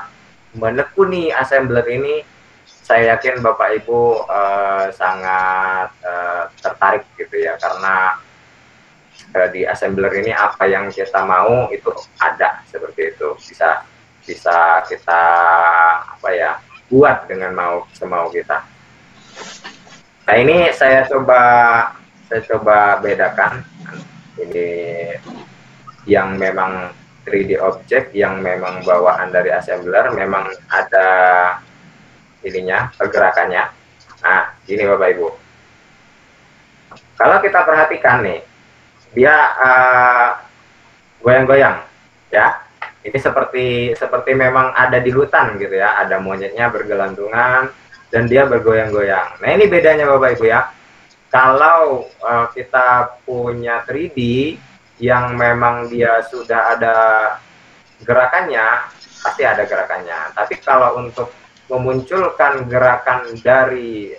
menekuni assembler ini, saya yakin Bapak Ibu sangat tertarik gitu ya, karena di assembler ini apa yang kita mau itu ada, seperti itu, bisa kita apa ya, buat dengan semau kita. Nah, ini saya coba bedakan ini yang memang 3D object, yang memang bawaan dari assembler, memang ada ininya, pergerakannya. Nah, gini Bapak Ibu, kalau kita perhatikan nih, dia goyang-goyang ya. Ini seperti memang ada di hutan gitu ya, ada monyetnya bergelantungan dan dia bergoyang-goyang. Nah, ini bedanya Bapak Ibu ya. Kalau kita punya 3D yang memang dia sudah ada gerakannya, pasti ada gerakannya. Tapi kalau untuk memunculkan gerakan dari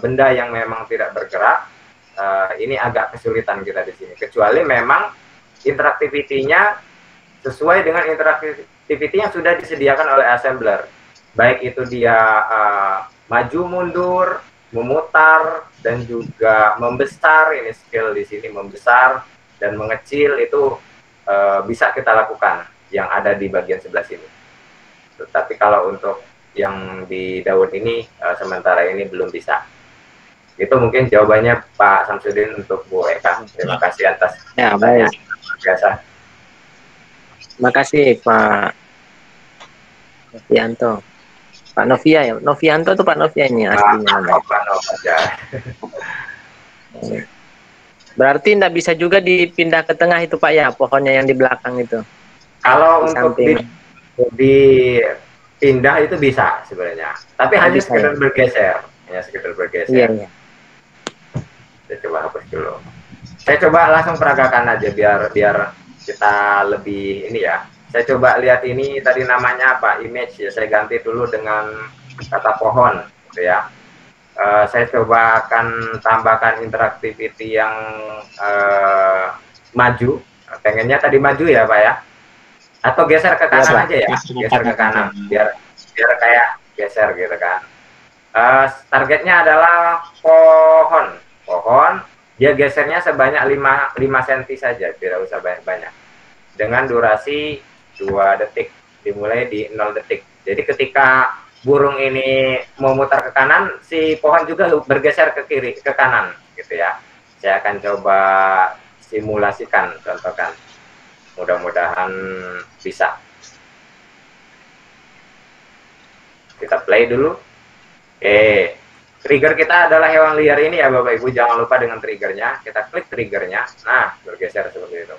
benda yang memang tidak bergerak, ini agak kesulitan kita di sini. Kecuali memang interaktivitinya sesuai dengan interaktiviti yang sudah disediakan oleh assembler. Baik itu dia maju mundur, memutar, dan juga membesar. Ini skill di sini, membesar dan mengecil itu bisa kita lakukan yang ada di bagian sebelah sini. Tetapi kalau untuk yang di daun ini sementara ini belum bisa. Itu mungkin jawabannya Pak Samsudin untuk Bu Eka. Terima kasih atas baik. Biasa. Terima kasih Pak Novianto. Pak Novia ya, Novianto tuh Pak Novia ini aslinya. Pak Novia. Berarti tidak bisa juga dipindah ke tengah itu Pak ya, pohonnya yang di belakang itu. Kalau untuk dipindah itu bisa sebenarnya, tapi hanya sekedar bergeser, hanya sekedar bergeser. Iya. Saya coba hapus dulu. Saya coba langsung peragakan aja biar kita lebih ini ya. Saya coba lihat ini tadi namanya apa, image ya, saya ganti dulu dengan kata pohon gitu ya. Saya coba akan tambahkan interaktiviti yang maju. Pengennya tadi maju ya Pak ya, atau geser ke kanan aja ya, geser ke kanan biar kayak geser gitu kan. Targetnya adalah pohon, dia gesernya sebanyak 5 cm saja, tidak usah banyak-banyak, dengan durasi 2 detik, dimulai di 0 detik. Jadi ketika burung ini memutar ke kanan, si pohon juga bergeser ke kiri, ke kanan gitu ya. Saya akan coba simulasikan, contohkan, mudah-mudahan bisa. Kita play dulu. Trigger kita adalah hewan liar ini ya Bapak Ibu, jangan lupa dengan triggernya. Kita klik triggernya, nah bergeser seperti itu.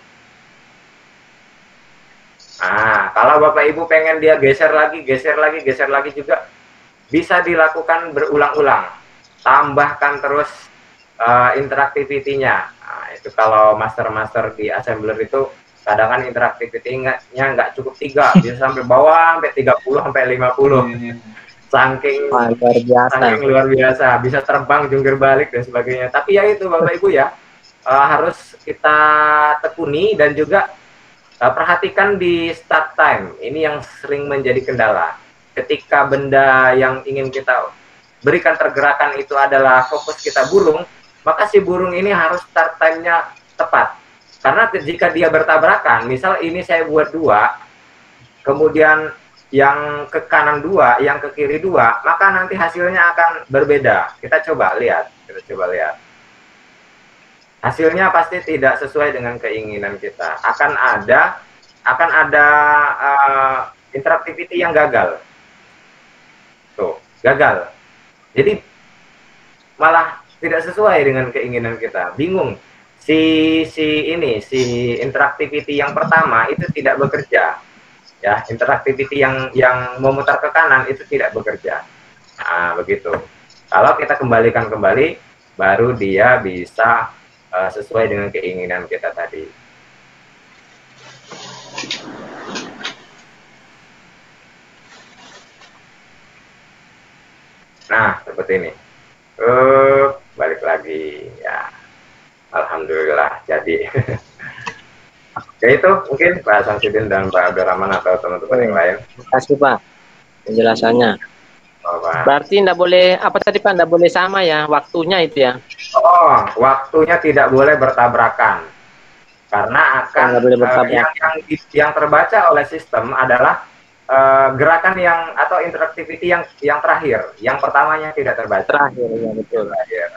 Nah, kalau Bapak Ibu pengen dia geser lagi juga, bisa dilakukan berulang-ulang. Tambahkan terus interaktivitinya. Nah, itu kalau master-master di assembler itu, kadang kan interaktivitinya nggak cukup 3, bisa sampai bawah, sampai 30, sampai 50. Saking luar biasa, bisa terbang, jungkir balik dan sebagainya. Tapi ya itu Bapak Ibu ya, harus kita tekuni dan juga perhatikan di start time. Ini yang sering menjadi kendala. Ketika benda yang ingin kita berikan pergerakan itu adalah fokus kita burung, maka si burung ini harus start time-nya tepat. Karena jika dia bertabrakan, misal ini saya buat 2, kemudian yang ke kanan 2, yang ke kiri 2, maka nanti hasilnya akan berbeda. Kita coba lihat. Hasilnya pasti tidak sesuai dengan keinginan kita. Akan ada interaktiviti yang gagal. Tuh, gagal. Jadi malah tidak sesuai dengan keinginan kita. Bingung. Si interaktiviti yang pertama itu tidak bekerja. Ya, interaktiviti yang memutar ke kanan itu tidak bekerja. Nah, begitu. Kalau kita kembalikan kembali, baru dia bisa sesuai dengan keinginan kita tadi. Nah, seperti ini. Balik lagi ya. Alhamdulillah jadi. Ya itu mungkin Pak Samsudin dan Pak Abdurrahman atau teman-teman yang lain. Terima kasih Pak penjelasannya. Baik. Pak. Berarti enggak boleh, apa tadi Pak, enggak boleh sama ya waktunya itu ya? Oh, waktunya tidak boleh bertabrakan. Karena akan Nggak boleh bertabrakan. yang terbaca oleh sistem adalah gerakan yang atau interactivity yang terakhir. Yang pertamanya tidak terbaca. Terakhir, ya betul. Terakhir.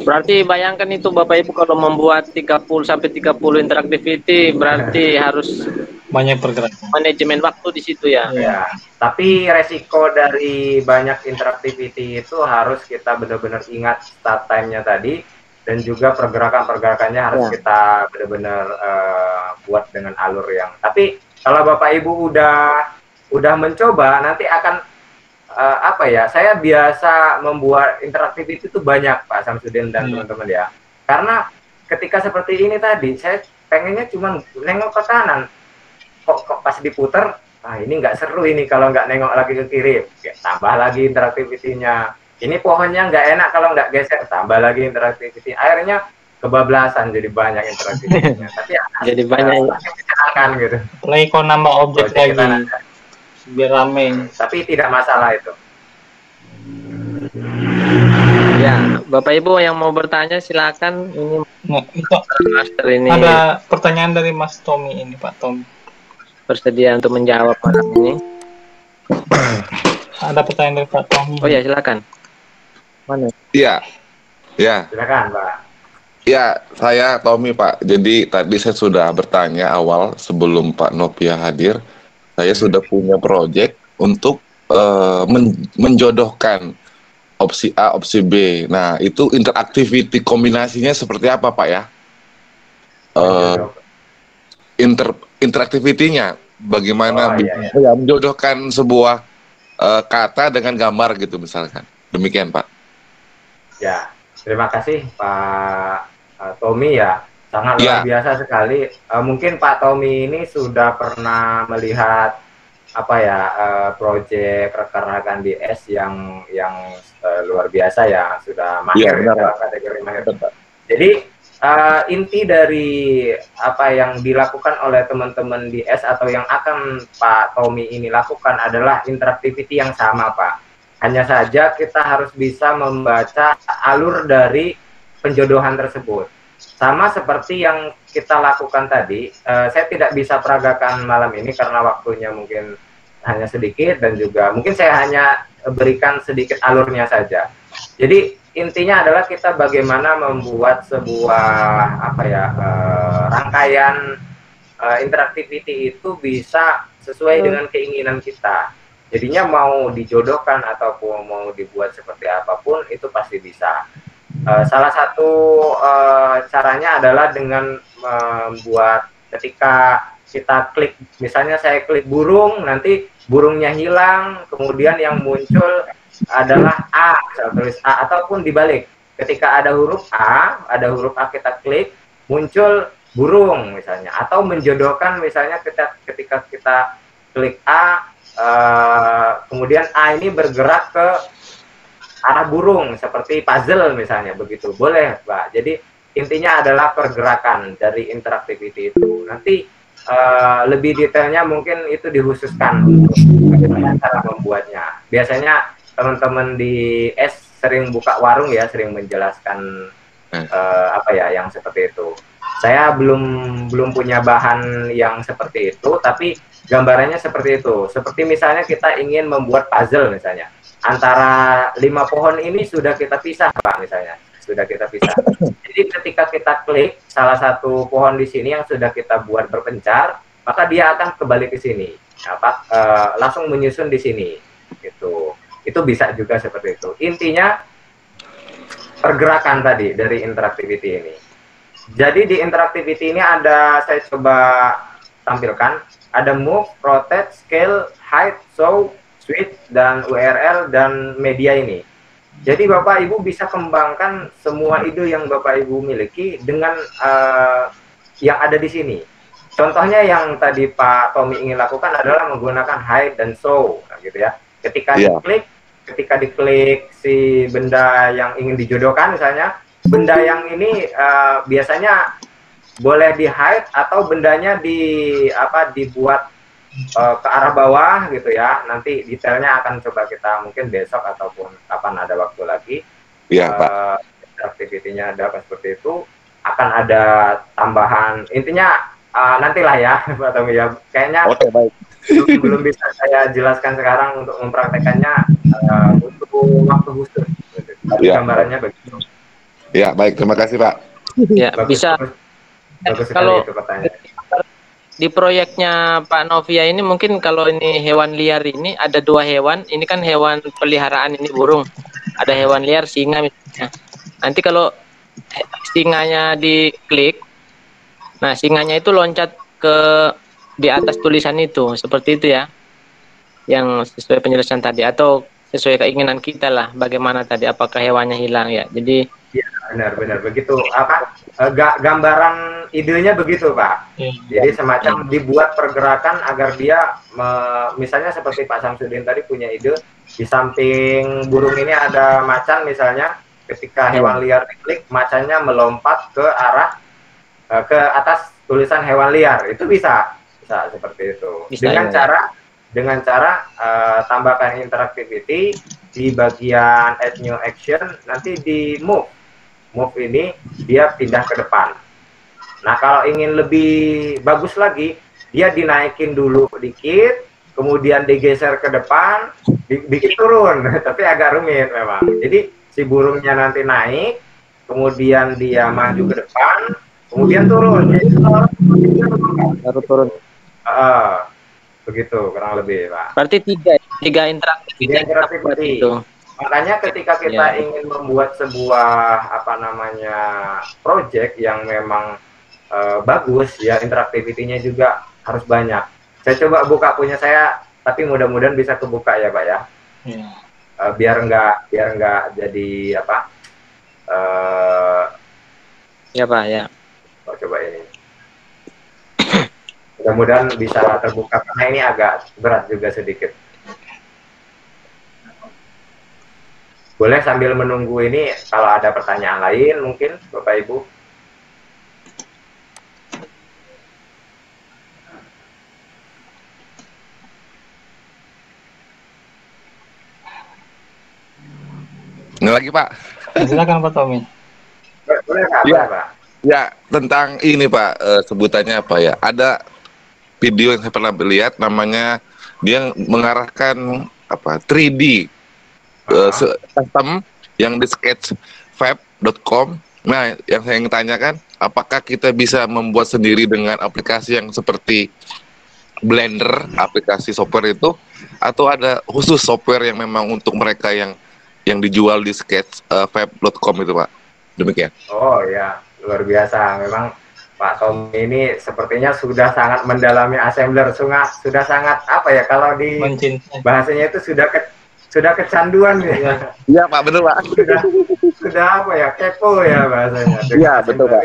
Berarti bayangkan itu Bapak Ibu kalau membuat 30 sampai 30 interactivity berarti harus Banyak pergerakan. manajemen waktu di situ ya. Ya, tapi resiko dari banyak interactivity itu harus kita benar-benar ingat start time-nya tadi, dan juga pergerakan-pergerakannya harus Ya. kita benar-benar buat dengan alur yang. Tapi kalau Bapak Ibu udah mencoba, nanti akan apa ya? Saya biasa membuat interactivity itu banyak, Pak Samsudin dan teman-teman ya. Karena ketika seperti ini tadi, saya pengennya cuma nengok ke kanan. Kok pas diputer, ini nggak seru ini kalau nggak nengok lagi ke kiri. Ya, tambah lagi interactivity-nya. Ini pohonnya nggak enak kalau nggak geser, tambah lagi interactivity. Akhirnya kebablasan, jadi banyak interactivity-nya. Tapi Jadi banyak. menyenangkan gitu. Lagi kau nambah objek Project kita lagi biar rame. Tapi tidak masalah itu. Ya, Bapak Ibu yang mau bertanya silakan. Ini Nah, itu Master ini ada pertanyaan dari Mas Tommy ini, Pak Tommy. bersedia untuk menjawab malam ini. Ada pertanyaan dari Pak Tommy. Oh ya, silakan. Mana? Iya, ya, Silakan, Pak. ya, saya Tommy Pak. Jadi tadi saya sudah bertanya awal sebelum Pak Nopia hadir. Saya sudah punya proyek untuk menjodohkan opsi A, opsi B. Nah, itu interactivity kombinasinya seperti apa Pak ya? Interaktivitinya bagaimana Iya. menjodohkan sebuah kata dengan gambar gitu misalkan. Demikian Pak. Ya, terima kasih Pak Tommy ya. Sangat luar biasa sekali. Mungkin Pak Tommy ini sudah pernah melihat apa ya proyek rekan-rekan di S yang luar biasa ya, sudah mahir dalam kategori mahir. Jadi inti dari apa yang dilakukan oleh teman-teman di S atau yang akan Pak Tommy ini lakukan adalah interactivity yang sama Pak. Hanya saja kita harus bisa membaca alur dari penjodohan tersebut. Sama seperti yang kita lakukan tadi, saya tidak bisa peragakan malam ini karena waktunya mungkin hanya sedikit dan juga mungkin saya hanya berikan sedikit alurnya saja. Jadi intinya adalah kita bagaimana membuat sebuah apa ya rangkaian interactivity itu bisa sesuai dengan keinginan kita. Jadinya mau dijodohkan ataupun mau dibuat seperti apapun itu pasti bisa. Salah satu caranya adalah dengan membuat ketika kita klik, misalnya saya klik burung, nanti burungnya hilang, kemudian yang muncul adalah A, saya tulis A, ataupun dibalik. Ketika ada huruf A kita klik, muncul burung misalnya, atau menjodohkan misalnya ketika kita klik A, kemudian A ini bergerak ke arah burung seperti puzzle misalnya, begitu boleh Pak. Jadi intinya adalah pergerakan dari interactivity itu. Nanti lebih detailnya mungkin itu dikhususkan untuk bagaimana cara membuatnya. Biasanya teman-teman di S sering buka warung ya, sering menjelaskan apa ya yang seperti itu. Saya belum punya bahan yang seperti itu, tapi gambarannya seperti itu. Seperti misalnya kita ingin membuat puzzle misalnya. Antara 5 pohon ini sudah kita pisah Pak misalnya. Sudah kita pisah. Jadi ketika kita klik salah satu pohon di sini yang sudah kita buat berpencar, maka dia akan kembali ke sini. Langsung menyusun di sini. Gitu. Itu bisa juga seperti itu. Intinya pergerakan tadi dari interactivity ini. Jadi di interactivity ini ada, saya coba tampilkan, ada move, rotate, scale, height, show, switch, dan URL, dan media ini. Jadi Bapak Ibu bisa kembangkan semua ide yang Bapak Ibu miliki dengan yang ada di sini. Contohnya yang tadi Pak Tommy ingin lakukan adalah menggunakan hide dan show, nah, gitu ya. Ketika diklik si benda yang ingin dijodohkan misalnya, benda yang ini biasanya boleh di hide atau bendanya dibuat ke arah bawah gitu ya. Nanti detailnya akan coba kita mungkin besok ataupun kapan ada waktu lagi. Iya, Pak. Aktivitinya ada apa seperti itu. Akan ada tambahan. Intinya nantilah ya, Pak Tommy ya. Kayaknya baik. belum bisa saya jelaskan sekarang untuk mempraktekannya untuk waktu khusus. Tapi gambarannya begitu. Ya, baik. Terima kasih, Pak. Ya, bisa. Bagus Kalau sekali itu pertanyaan. di proyeknya Pak Novia ini mungkin kalau ini hewan liar ini ada 2 hewan. Ini kan hewan peliharaan, ini burung. Ada hewan liar singa misalnya. Nanti kalau singanya diklik, nah singanya itu loncat ke di atas tulisan itu, seperti itu ya. Yang sesuai penjelasan tadi atau sesuai keinginan kita lah. Bagaimana tadi? Apakah hewannya hilang ya? Jadi ya, benar begitu. Gambaran idenya begitu, Pak. Jadi semacam dibuat pergerakan agar dia misalnya seperti Pak Samsudin tadi punya ide, di samping burung ini ada macan misalnya, ketika hewan liar diklik, macannya melompat ke arah ke atas tulisan hewan liar. Itu bisa seperti itu. Bisa, dengan cara tambahkan interactivity di bagian add new action, nanti di move ini dia pindah ke depan. Nah, kalau ingin lebih bagus lagi, dia dinaikin dulu dikit, kemudian digeser ke depan, bikin turun, tapi agak rumit memang. Jadi si burungnya nanti naik, kemudian dia maju ke depan, kemudian turun. Jadi baru turun. Begitu kurang lebih, Pak. Berarti tiga interaktivitas itu. Makanya ketika kita ingin membuat sebuah project yang memang bagus ya, interaktivitinya juga harus banyak. Saya coba buka punya saya, tapi mudah-mudahan bisa kebuka ya, Pak ya. Biar nggak jadi ya, Pak ya. Coba ini. Mudah-mudahan bisa terbuka karena ini agak berat juga sedikit. Boleh sambil menunggu ini, kalau ada pertanyaan lain mungkin Bapak Ibu. Ini lagi, Pak. Silakan Pak Tommy. Boleh, Pak. Ya, Pak. Ya, tentang ini Pak, sebutannya apa ya? Ada video yang saya pernah lihat, namanya dia mengarahkan 3D sistem yang di sketchfab.com. Nah, yang saya ingin tanyakan, apakah kita bisa membuat sendiri dengan aplikasi yang seperti Blender, aplikasi software itu, atau ada khusus software yang memang untuk mereka yang dijual di sketchfab.com itu, Pak? Demikian. Oh ya, luar biasa. Memang Pak Tommy ini sepertinya sudah sangat mendalami assembler, sudah sangat kalau di bahasanya itu sudah kecanduan ya. Iya, Pak, betul, Pak. Sudah kepo ya bahasanya. Iya, betul, Pak.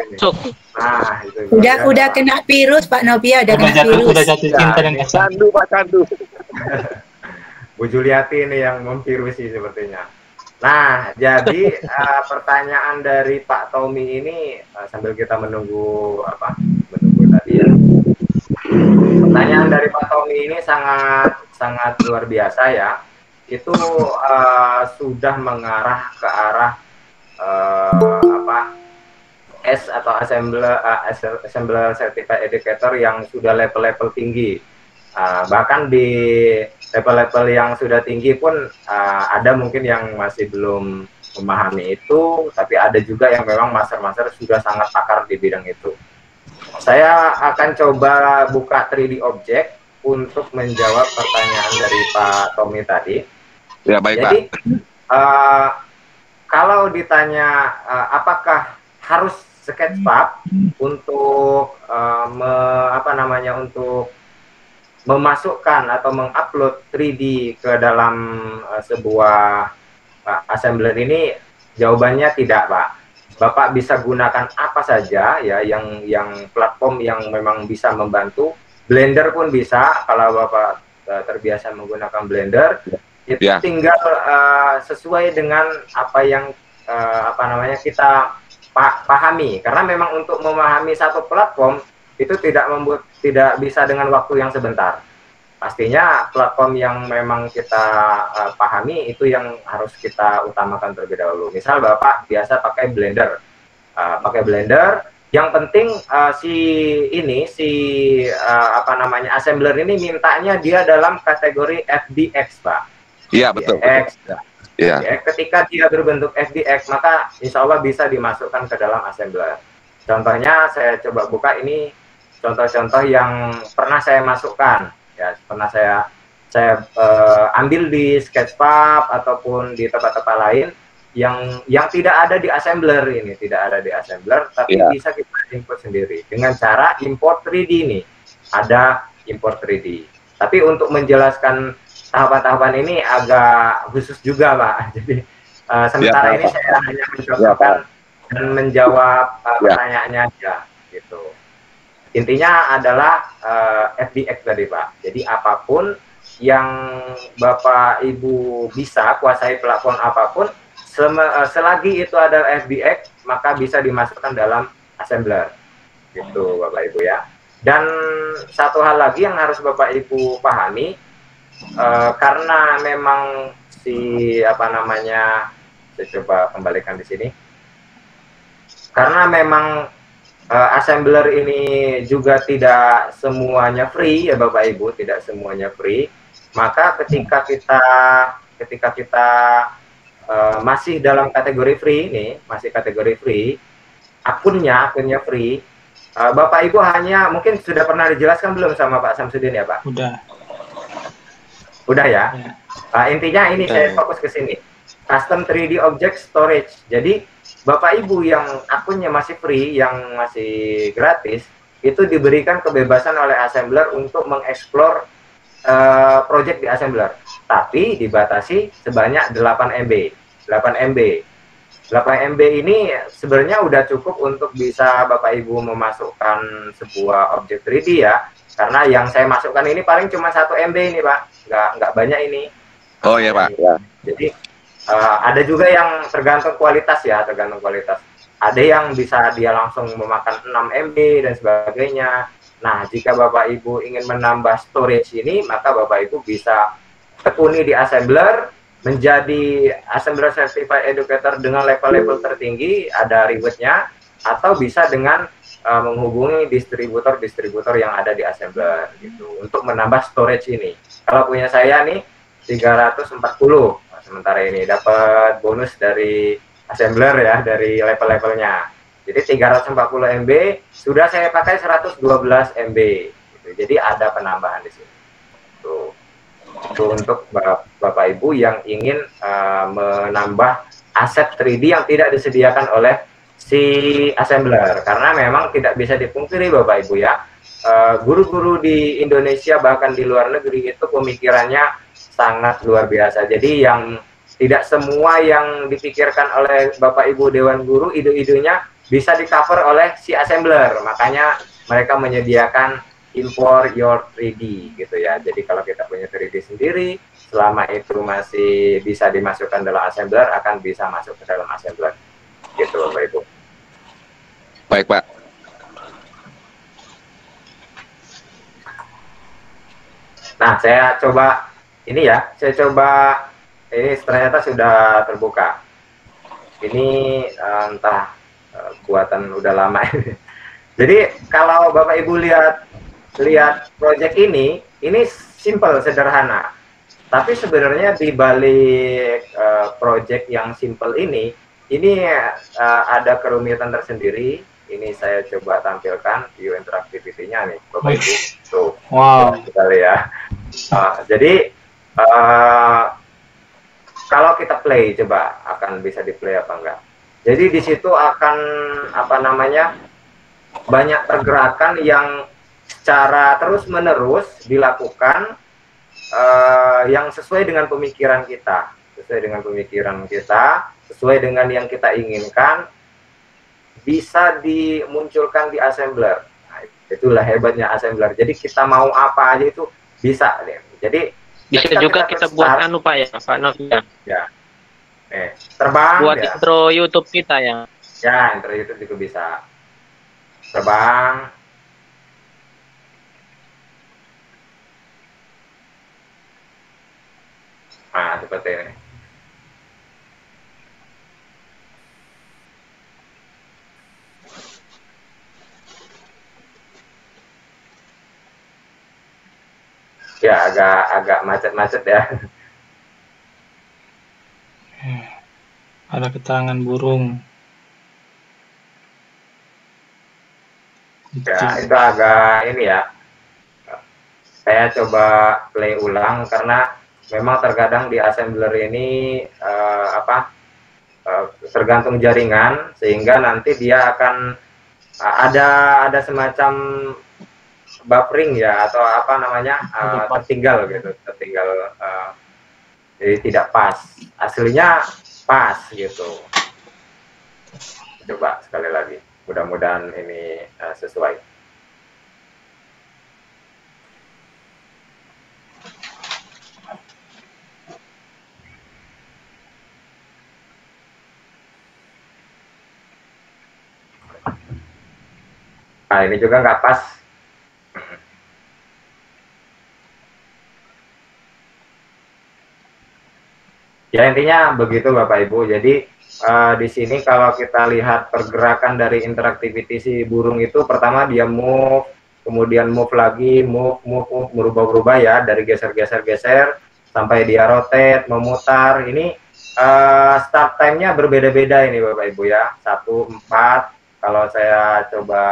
Nah, itu udah kena virus Pak Novia, udah kena virus. Udah jatuh cinta dan candu, Pak, candu. Bu Juliati ini yang memvirusi sepertinya. Nah, jadi pertanyaan dari Pak Tommy ini sambil kita menunggu tadi ya. Pertanyaan dari Pak Tommy ini sangat luar biasa ya. Itu sudah mengarah ke arah atau assembler certified educator yang sudah level-level tinggi. Bahkan di level-level yang sudah tinggi pun ada mungkin yang masih belum memahami itu, tapi ada juga yang memang master-master sudah sangat pakar di bidang itu. Saya akan coba buka 3D object untuk menjawab pertanyaan dari Pak Tommy tadi. Ya, baik, jadi, Pak. Kalau ditanya apakah harus sketchfab untuk untuk memasukkan atau mengupload 3D ke dalam sebuah assembler ini, jawabannya tidak, Pak. Bapak bisa gunakan apa saja ya yang platform yang memang bisa membantu. Blender pun bisa kalau Bapak terbiasa menggunakan Blender. Itu tinggal sesuai dengan apa yang kita pahami, karena memang untuk memahami satu platform itu tidak bisa dengan waktu yang sebentar. pastinya platform yang memang kita pahami itu yang harus kita utamakan terlebih dahulu. Misal Bapak biasa pakai Blender, yang penting apa namanya, assembler ini mintanya dia dalam kategori FBX, Pak. Iya, betul. Iya. Ketika dia berbentuk FBX, maka insya Allah bisa dimasukkan ke dalam assembler. Contohnya saya coba buka ini contoh-contoh yang pernah saya masukkan, ya, pernah saya ambil di Sketchfab ataupun di tempat-tempat lain yang tidak ada di assembler ini, tapi bisa kita import sendiri dengan cara import 3D nih. Ada import 3D. Tapi untuk menjelaskan tahapan-tahapan ini agak khusus juga, Pak. Jadi sementara ini saya hanya mencobakan dan menjawab pertanyaannya aja, gitu. Intinya adalah FBX tadi, Pak. Jadi apapun yang Bapak Ibu bisa kuasai platform apapun, selagi itu adalah FBX, maka bisa dimasukkan dalam assembler, gitu Bapak Ibu ya. Dan satu hal lagi yang harus Bapak Ibu pahami, karena memang saya coba kembalikan di sini. Karena memang assembler ini juga tidak semuanya free ya Bapak Ibu, tidak semuanya free. Maka ketika kita masih dalam kategori free ini, akunnya free, Bapak Ibu hanya mungkin sudah pernah dijelaskan belum sama Pak Samsudin ya Pak? Udah ya. Intinya ini saya fokus ke sini. Custom 3D Object Storage. Jadi Bapak Ibu yang akunnya masih free, yang masih gratis, itu diberikan kebebasan oleh assembler untuk mengeksplor project di assembler. Tapi dibatasi sebanyak 8 MB. 8 MB ini sebenarnya udah cukup untuk bisa Bapak Ibu memasukkan sebuah objek 3D ya. Karena yang saya masukkan ini paling cuma 1 MB ini Pak, nggak banyak ini. Oh iya Pak. Jadi ada juga yang tergantung kualitas ya, Ada yang bisa dia langsung memakan 6 MB dan sebagainya. Nah, jika Bapak Ibu ingin menambah storage ini, maka Bapak Ibu bisa tekuni di assembler, menjadi assembler certified educator dengan level-level tertinggi, ada rewardnya, atau bisa dengan menghubungi distributor yang ada di assembler gitu untuk menambah storage ini. Kalau punya saya nih 340, sementara ini dapat bonus dari assembler ya, dari level-levelnya. Jadi 340 MB sudah saya pakai 112 MB gitu. Jadi ada penambahan di sini. Tuh. Itu untuk Bapak Ibu yang ingin menambah aset 3D yang tidak disediakan oleh si assembler, karena memang tidak bisa dipungkiri Bapak Ibu ya, guru-guru di Indonesia bahkan di luar negeri itu pemikirannya sangat luar biasa. Jadi yang tidak semua yang dipikirkan oleh Bapak Ibu Dewan Guru, ide-idenya bisa di cover oleh si assembler. Makanya mereka menyediakan import your 3D gitu ya. Jadi kalau kita punya 3D sendiri, selama itu masih bisa dimasukkan dalam assembler, akan bisa masuk ke dalam assembler gitu Bapak Ibu. Baik Pak. Nah saya coba ini ternyata sudah terbuka. Ini entah buatan udah lama ini. Jadi kalau Bapak Ibu lihat project ini simple, sederhana. Tapi sebenarnya di balik project yang simple ini ada kerumitan tersendiri. Ini saya coba tampilkan view interactivity-nya nih, Bapak Ibu. Tuh, wow. Sekali ya. Jadi kalau kita play, coba akan bisa di play apa enggak? Jadi di situ akan banyak pergerakan yang secara terus-menerus dilakukan yang sesuai dengan pemikiran kita, sesuai dengan yang kita inginkan, bisa dimunculkan di assembler. Nah, itulah hebatnya assembler. Jadi kita mau apa aja itu bisa. Jadi bisa juga kita buat Pak ya, Pak Novia. Ya. Terbang. Buat intro YouTube kita ya. Ya, intro YouTube juga bisa. Terbang. Nah, seperti ini. Ya, agak macet-macet ya. Ada keterangan burung. Ya, itu agak ini ya. Saya coba play ulang karena memang terkadang di assembler ini tergantung jaringan, sehingga nanti dia akan ada semacam buffering ya, atau apa namanya, tertinggal gitu, jadi tidak pas. Aslinya pas gitu. Coba sekali lagi, mudah-mudahan ini sesuai. Nah, ini juga nggak pas. Ya, intinya begitu Bapak Ibu. Jadi di sini kalau kita lihat pergerakan dari interaktiviti si burung itu, pertama dia move, kemudian move lagi, move, berubah-ubah ya, dari geser-geser sampai dia rotate, memutar. Ini start time-nya berbeda-beda ini Bapak Ibu ya. 1, 4, kalau saya coba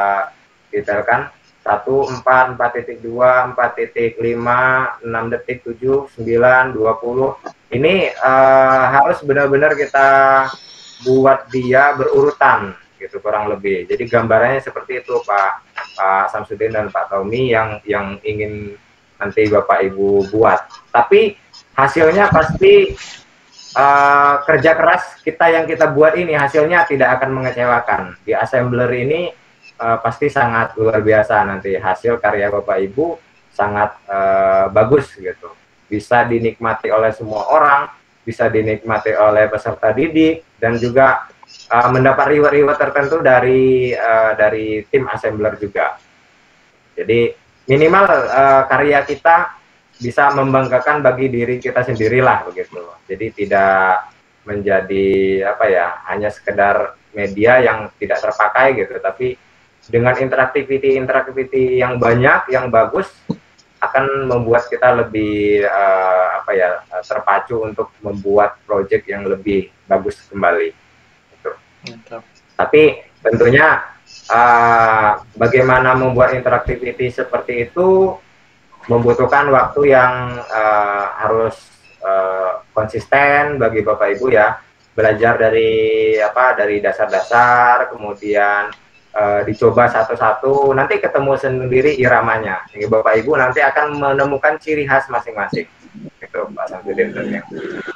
detailkan, 1, 4, 4.2, 4.5, 6 detik, 7, 9, 20. Ini harus benar-benar kita buat dia berurutan gitu kurang lebih. Jadi gambarannya seperti itu Pak Samsudin dan Pak Tommy yang ingin nanti Bapak Ibu buat. Tapi hasilnya pasti kerja keras kita yang kita buat ini hasilnya tidak akan mengecewakan. Di assembler ini pasti sangat luar biasa, nanti hasil karya Bapak Ibu sangat bagus gitu. Bisa dinikmati oleh semua orang, bisa dinikmati oleh peserta didik, dan juga mendapat reward-reward tertentu dari tim assembler juga. Jadi minimal karya kita bisa membanggakan bagi diri kita sendirilah begitu. Jadi tidak menjadi apa ya, hanya sekedar media yang tidak terpakai gitu, tapi dengan interaktiviti yang banyak, yang bagus, akan membuat kita lebih terpacu untuk membuat proyek yang lebih bagus kembali. Gitu. Tapi tentunya bagaimana membuat interaktiviti seperti itu membutuhkan waktu yang harus konsisten bagi Bapak Ibu ya. Belajar dari dasar-dasar, kemudian dicoba satu-satu, nanti ketemu sendiri iramanya. Jadi Bapak Ibu nanti akan menemukan ciri khas masing-masing. Itu Pak Samsudin dan yang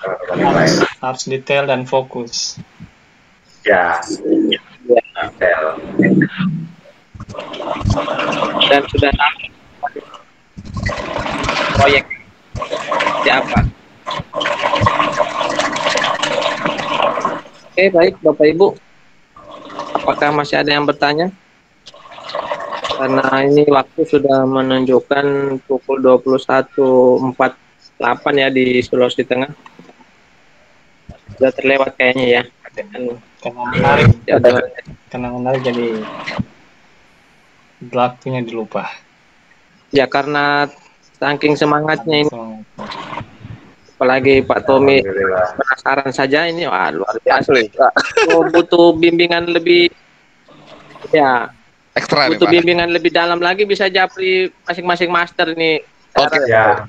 teman-teman lain. Harus detail dan fokus. Ya, detail. Dan sudah tahu proyek siapa. Oke, baik Bapak Ibu. Apakah masih ada yang bertanya? Karena ini waktu sudah menunjukkan pukul 21.48 ya di Sulawesi Tengah. Sudah terlewat kayaknya ya. Karena menarik jadi waktunya dilupa. Ya, karena saking semangatnya ini. Apalagi Pak Tommy penasaran saja ini, wah luar biasa. Butuh bimbingan lebih, ya ekstra butuh nih, bimbingan lebih dalam lagi, bisa japri masing-masing master ini. Oke. Ya,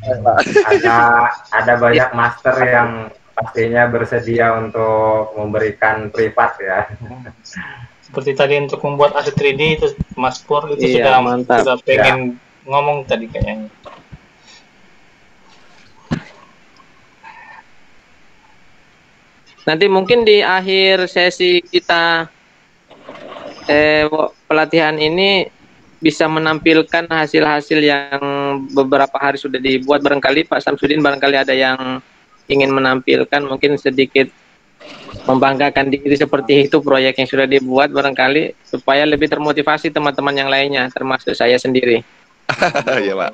ada banyak master yang pastinya bersedia untuk memberikan privat ya. Seperti tadi untuk membuat aset 3D itu Mas Pur itu Iya, sudah pengen ngomong tadi kayaknya. Nanti mungkin di akhir sesi kita pelatihan ini bisa menampilkan hasil-hasil yang beberapa hari sudah dibuat. Barangkali Pak Samsudin barangkali ada yang ingin menampilkan, mungkin sedikit membanggakan diri seperti itu proyek yang sudah dibuat barangkali, supaya lebih termotivasi teman-teman yang lainnya termasuk saya sendiri. Iya Pak.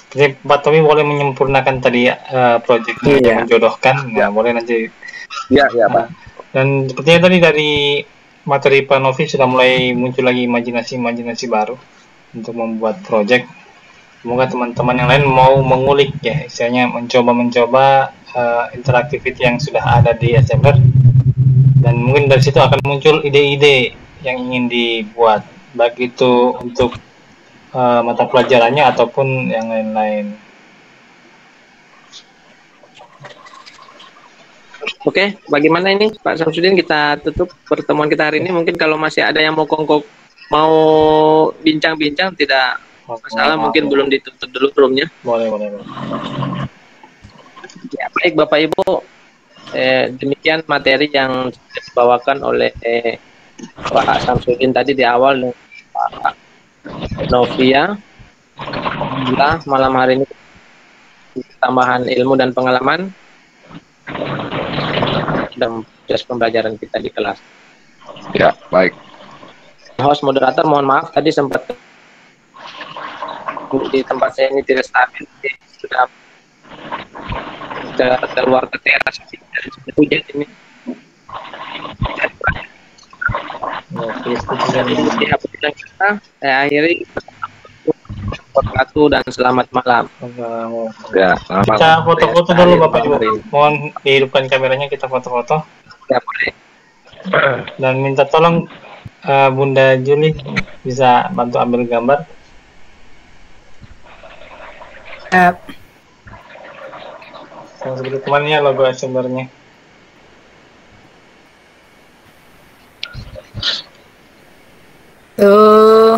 Jadi Pak Tommy boleh menyempurnakan tadi proyeknya yang menjodohkan, nah boleh nanti. Iya, Pak. Dan sepertinya tadi dari materi Pak Novi sudah mulai muncul lagi imajinasi baru untuk membuat proyek. Semoga teman-teman yang lain mau mengulik ya, istilahnya mencoba interaktiviti yang sudah ada di Assembler, dan mungkin dari situ akan muncul ide-ide yang ingin dibuat, baik itu untuk mata pelajarannya ataupun yang lain-lain. Oke, bagaimana ini Pak Samsudin, kita tutup pertemuan kita hari ini. Mungkin kalau masih ada yang mau bincang-bincang, tidak masalah, mungkin belum ditutup dulu roomnya. Boleh. Ya, baik Bapak Ibu, demikian materi yang dibawakan oleh Pak Samsudin tadi di awal, Pak Novia. Alhamdulillah malam hari ini tambahan ilmu dan pengalaman dalam proses pembelajaran kita di kelas. Ya, baik. Host moderator, mohon maaf tadi sempat di tempat saya ini tidak stabil, sudah keluar ke teras dari hujan ini. Saya akhiri wabarakatuh dan selamat malam. Ya, kita foto-foto dulu Bapak Ibu. Mohon dihidupkan kameranya, kita foto-foto. Ya, boleh. Dan minta tolong Bunda Juli bisa bantu ambil gambar. Yang seperti temannya logo Assemblernya. Tuh,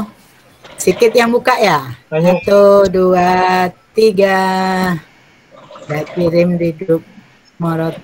sedikit yang buka ya. 1, 2, 3. Saya kirim di grup Morot.